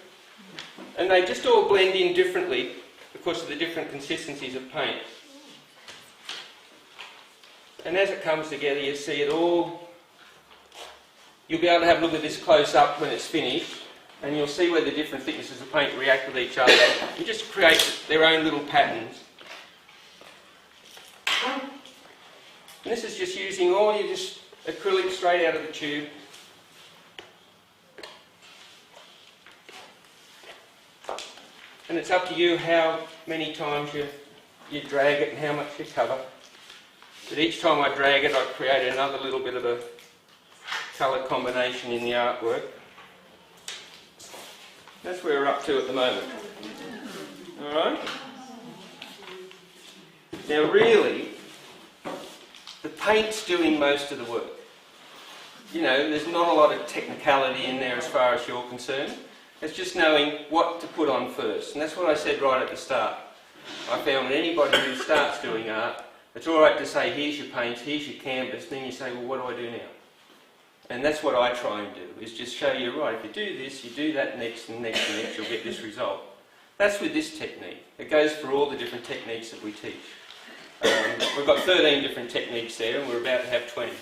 And they just all blend in differently because of the different consistencies of paint. And as it comes together, you see it all. You'll be able to have a look at this close up when it's finished, and you'll see where the different thicknesses of paint react with each other and just create their own little patterns. And this is just using all your just acrylic straight out of the tube. And it's up to you how many times you drag it and how much you cover. But each time I drag it, I create another little bit of a colour combination in the artwork. That's where we're up to at the moment. Alright? Now really, the paint's doing most of the work. You know, there's not a lot of technicality in there as far as you're concerned. It's just knowing what to put on first. And that's what I said right at the start. I found that anybody who starts doing art, it's alright to say, here's your paints, here's your canvas, then you say, well, what do I do now? And that's what I try and do, is just show you, right, if you do this, you do that next and next and next, you'll get this result. That's with this technique. It goes for all the different techniques that we teach. We've got 13 different techniques there, and we're about to have 20.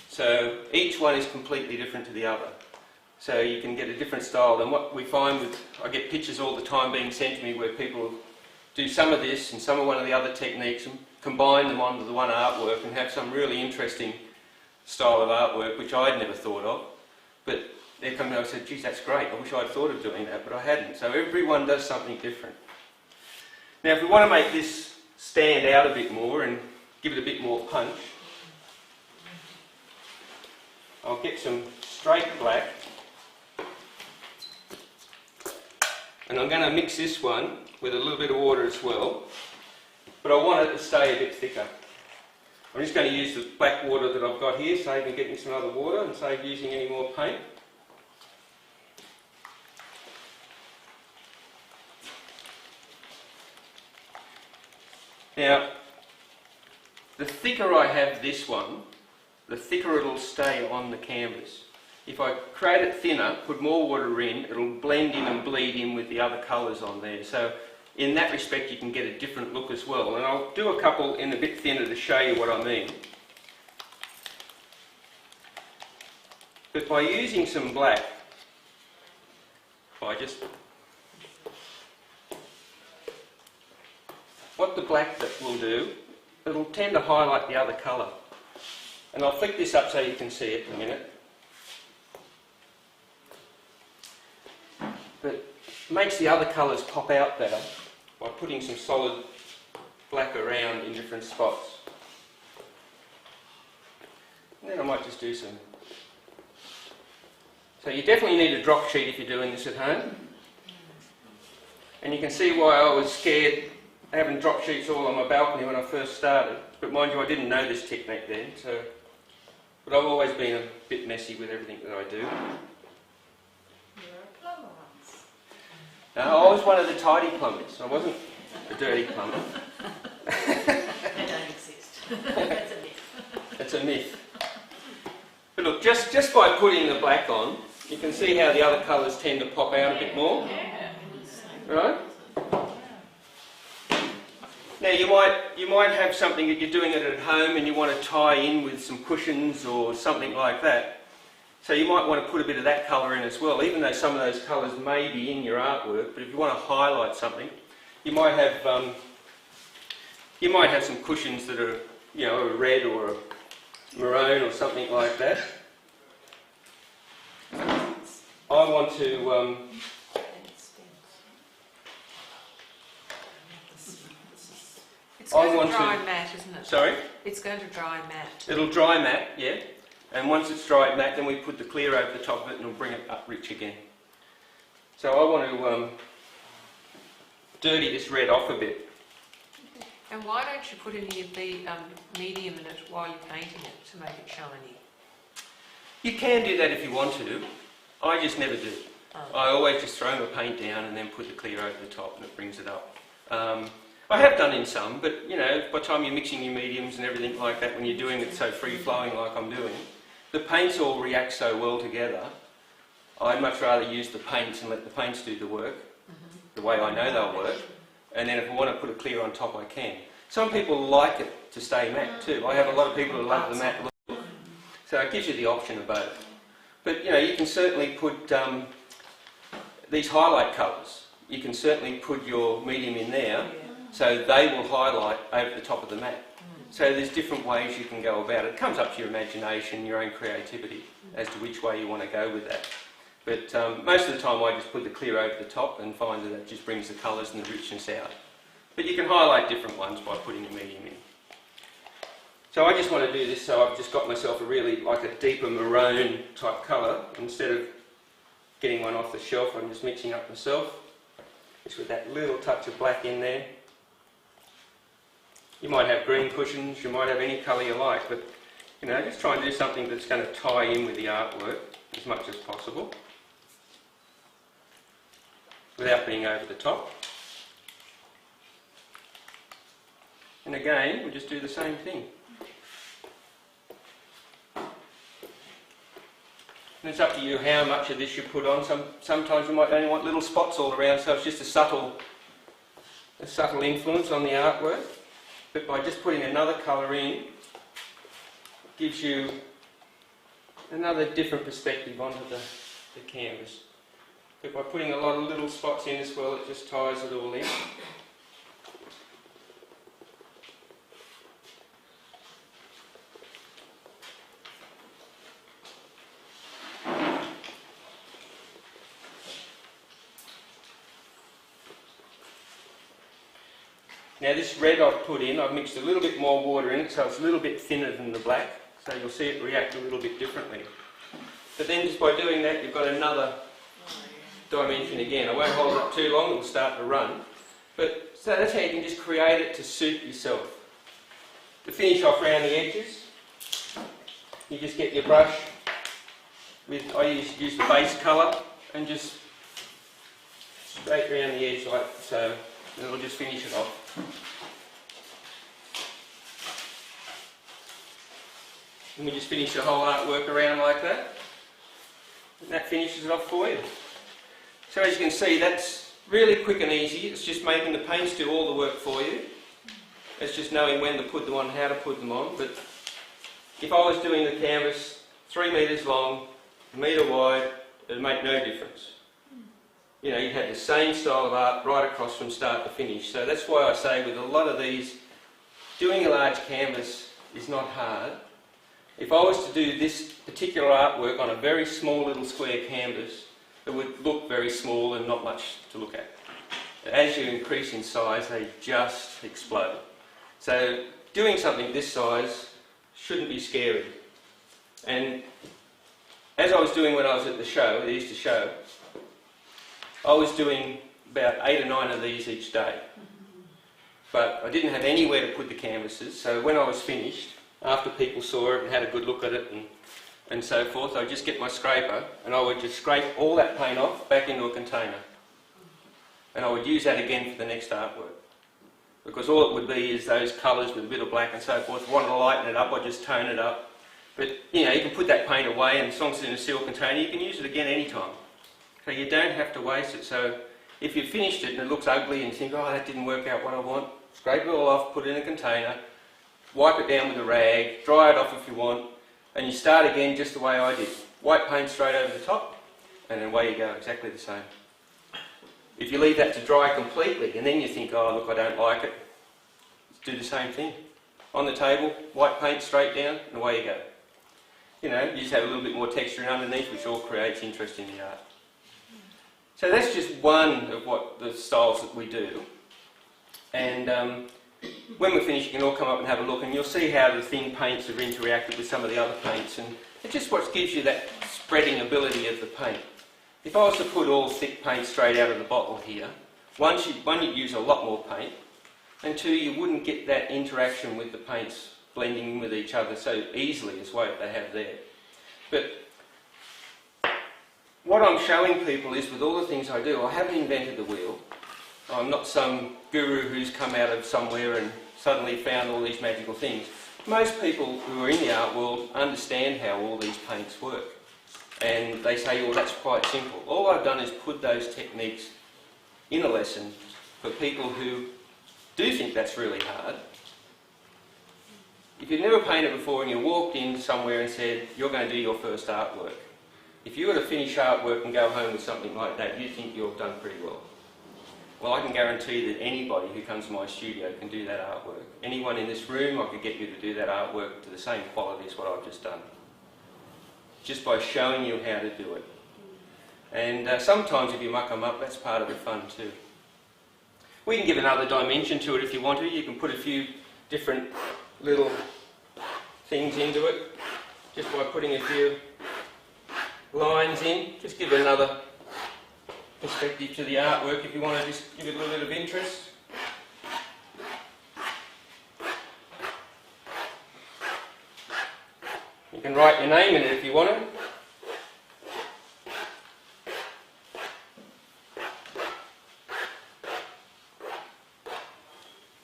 So each one is completely different to the other. So you can get a different style. And what we find with, I get pictures all the time being sent to me where people do some of this and some of one of the other techniques and combine them onto the one artwork and have some really interesting style of artwork which I'd never thought of. But they come and I said, geez, that's great, I wish I'd thought of doing that, but I hadn't. So everyone does something different. Now if we want to make this stand out a bit more and give it a bit more punch, I'll get some straight black and I'm going to mix this one with a little bit of water as well, but I want it to stay a bit thicker. I'm just going to use the black water that I've got here, save me getting some other water and save using any more paint. Now, the thicker I have this one, the thicker it'll stay on the canvas. If I create it thinner, put more water in, it'll blend in and bleed in with the other colours on there. So in that respect you can get a different look as well. And I'll do a couple in a bit thinner to show you what I mean. But by using some black, what the black will do, it'll tend to highlight the other colour. And I'll flick this up so you can see it in a minute. But it makes the other colours pop out better. by putting some solid black around in different spots. And then I might just do some. So you definitely need a drop sheet if you're doing this at home. And you can see why I was scared having drop sheets all on my balcony when I first started. But mind you, I didn't know this technique then, but I've always been a bit messy with everything that I do. You're a plumber once. No, I was one of the tidy plumbers. I wasn't a dirty plumber. They don't exist. That's a myth. It's a myth. But look, just by putting the black on, you can see how the other colours tend to pop out a bit more. Right? Now you might have something that you're doing it at home and you want to tie in with some cushions or something like that. So you might want to put a bit of that colour in as well, even though some of those colours may be in your artwork. But if you want to highlight something, you might have some cushions that are, you know, a red or a maroon or something like that. I want to. It's going to dry matte, isn't it? Sorry? It's going to dry matte. It'll dry matte, yeah. And once it's dried matte, then we put the clear over the top of it and it'll bring it up rich again. So I want to dirty this red off a bit. And why don't you put any of the medium in it while you're painting it to make it shiny? You can do that if you want to. I just never do. Oh. I always just throw my paint down and then put the clear over the top and it brings it up. I have done in some, but you know, by the time you're mixing your mediums and everything like that, when you're doing it so free-flowing like I'm doing, the paints all react so well together. I'd much rather use the paints and let the paints do the work, the way I know they'll work, and then if I want to put a clear on top, I can. Some people like it to stay matte too. I have a lot of people who love the matte look, so it gives you the option of both. But you know, you can certainly put these highlight colours. You can certainly put your medium in there, so they will highlight over the top of the matte. So there's different ways you can go about it. It comes up to your imagination, your own creativity, as to which way you want to go with that. But most of the time I just put the clear over the top and find that just brings the colours and the richness out. But you can highlight different ones by putting your medium in. So I just want to do this, so I've just got myself a really, like a deeper maroon type colour. Instead of getting one off the shelf, I'm just mixing up myself. Just with that little touch of black in there. You might have green cushions, you might have any colour you like, but you know, just try and do something that's going to tie in with the artwork as much as possible without being over the top. And again, we just do the same thing. And it's up to you how much of this you put on. Sometimes you might only want little spots all around, so it's just a subtle influence on the artwork. But by just putting another colour in, it gives you another different perspective onto the canvas. But by putting a lot of little spots in as well, it just ties it all in. Now this red I've put in, I've mixed a little bit more water in it, so it's a little bit thinner than the black, so you'll see it react a little bit differently. But then just by doing that, you've got another dimension again. I won't hold it too long, it'll start to run. But so that's how you can just create it to suit yourself. To finish off around the edges, you just get your brush with, I use the base colour, and just straight around the edge like so, and it'll just finish it off. And we just finish the whole artwork around like that, and that finishes it off for you. So as you can see, that's really quick and easy. It's just making the paints do all the work for you. It's just knowing when to put them on, how to put them on. But if I was doing the canvas 3 metres long, 1 metre wide, it would make no difference. You know, you'd have the same style of art right across from start to finish. So that's why I say with a lot of these, doing a large canvas is not hard. If I was to do this particular artwork on a very small little square canvas, it would look very small and not much to look at. as you increase in size, they just explode. So doing something this size shouldn't be scary. And as I was doing when I was at the show, the Easter show, I was doing about 8 or 9 of these each day. But I didn't have anywhere to put the canvases, so when I was finished, after people saw it and had a good look at it and so forth, I'd just get my scraper and I would just scrape all that paint off back into a container. And I would use that again for the next artwork. Because all it would be is those colours with a bit of black and so forth. If I wanted to lighten it up, I'd just tone it up. But, you know, you can put that paint away, and as long as it's in a sealed container, you can use it again anytime. So you don't have to waste it. So if you've finished it and it looks ugly and you think, oh, that didn't work out what I want, scrape it all off, put it in a container, wipe it down with a rag, dry it off if you want, and you start again just the way I did. White paint straight over the top, and then away you go, exactly the same. If you leave that to dry completely, and then you think, oh, look, I don't like it, do the same thing. On the table, white paint straight down, and away you go. You know, you just have a little bit more texture underneath, which all creates interest in the art. So that's just one of what the styles that we do. And when we're finished, you can all come up and have a look, and you'll see how the thin paints have interacted with some of the other paints, and it's just what gives you that spreading ability of the paint. If I was to put all thick paint straight out of the bottle here, one, you'd use a lot more paint, and 2, you wouldn't get that interaction with the paints blending with each other so easily as what they have there. But what I'm showing people is, with all the things I do, I haven't invented the wheel. I'm not some guru who's come out of somewhere and suddenly found all these magical things. Most people who are in the art world understand how all these paints work. And they say, well, that's quite simple. All I've done is put those techniques in a lesson for people who do think that's really hard. If you've never painted before and you walked in somewhere and said, you're going to do your first artwork, if you were to finish artwork and go home with something like that, you think you've done pretty well. Well, I can guarantee that anybody who comes to my studio can do that artwork. Anyone in this room, I could get you to do that artwork to the same quality as what I've just done. Just by showing you how to do it. And sometimes if you muck them up, that's part of the fun too. We can give another dimension to it if you want to. You can put a few different little things into it, just by putting a few lines in. Just give it another perspective to the artwork if you want to just give it a little bit of interest. You can write your name in it if you want to.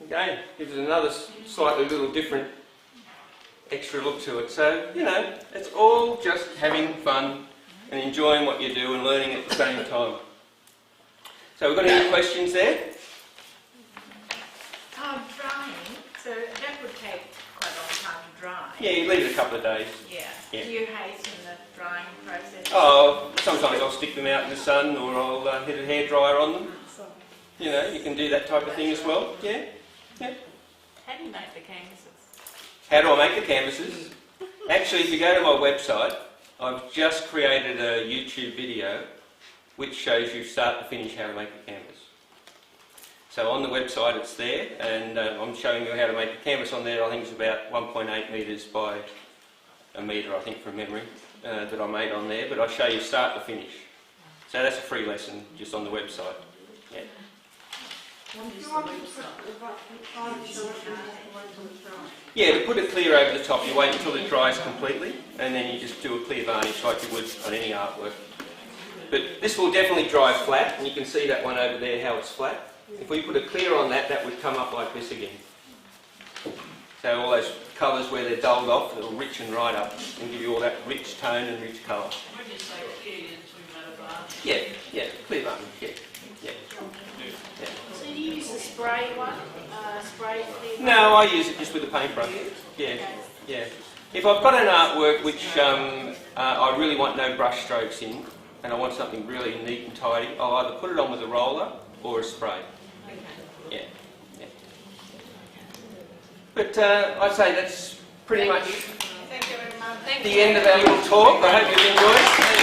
Again, gives it another slightly little different extra look to it. So, you know, it's all just having fun and enjoying what you do and learning at the same time. So we've got any questions there? Drying, so that would take quite a long time to dry. Yeah, you leave it a couple of days. Yeah. Yeah. Do you hasten the drying process? Oh, sometimes I'll stick them out in the sun, or I'll hit a hairdryer on them. You know, you can do that type of thing as well. Yeah. Yeah. How do you make the canvases? How do I make the canvases? Actually, if you go to my website, I've just created a YouTube video which shows you start to finish how to make the canvas. So on the website it's there, and I'm showing you how to make the canvas on there. I think it's about 1.8 metres by a metre, I think, from memory, that I made on there. But I show you start to finish. So that's a free lesson just on the website. Yeah. Yeah, to put it clear over the top, you wait until it dries completely, and then you just do a clear varnish like you would on any artwork. But this will definitely dry flat, and you can see that one over there, how it's flat. If we put a clear on that, that would come up like this again. So all those colours where they're dulled off, it'll richen right up and give you all that rich tone and rich colour. When you say clear, you're talking about a varnish? Yeah, clear varnish, yeah. So you use the spray one? Spray clear? No, I use it just with a paintbrush. Yeah. If I've got an artwork which I really want no brush strokes in, and I want something really neat and tidy, I'll either put it on with a roller or a spray. Yeah. But I'd say that's pretty much Thank you very much. the end of our little talk. I hope you've enjoyed.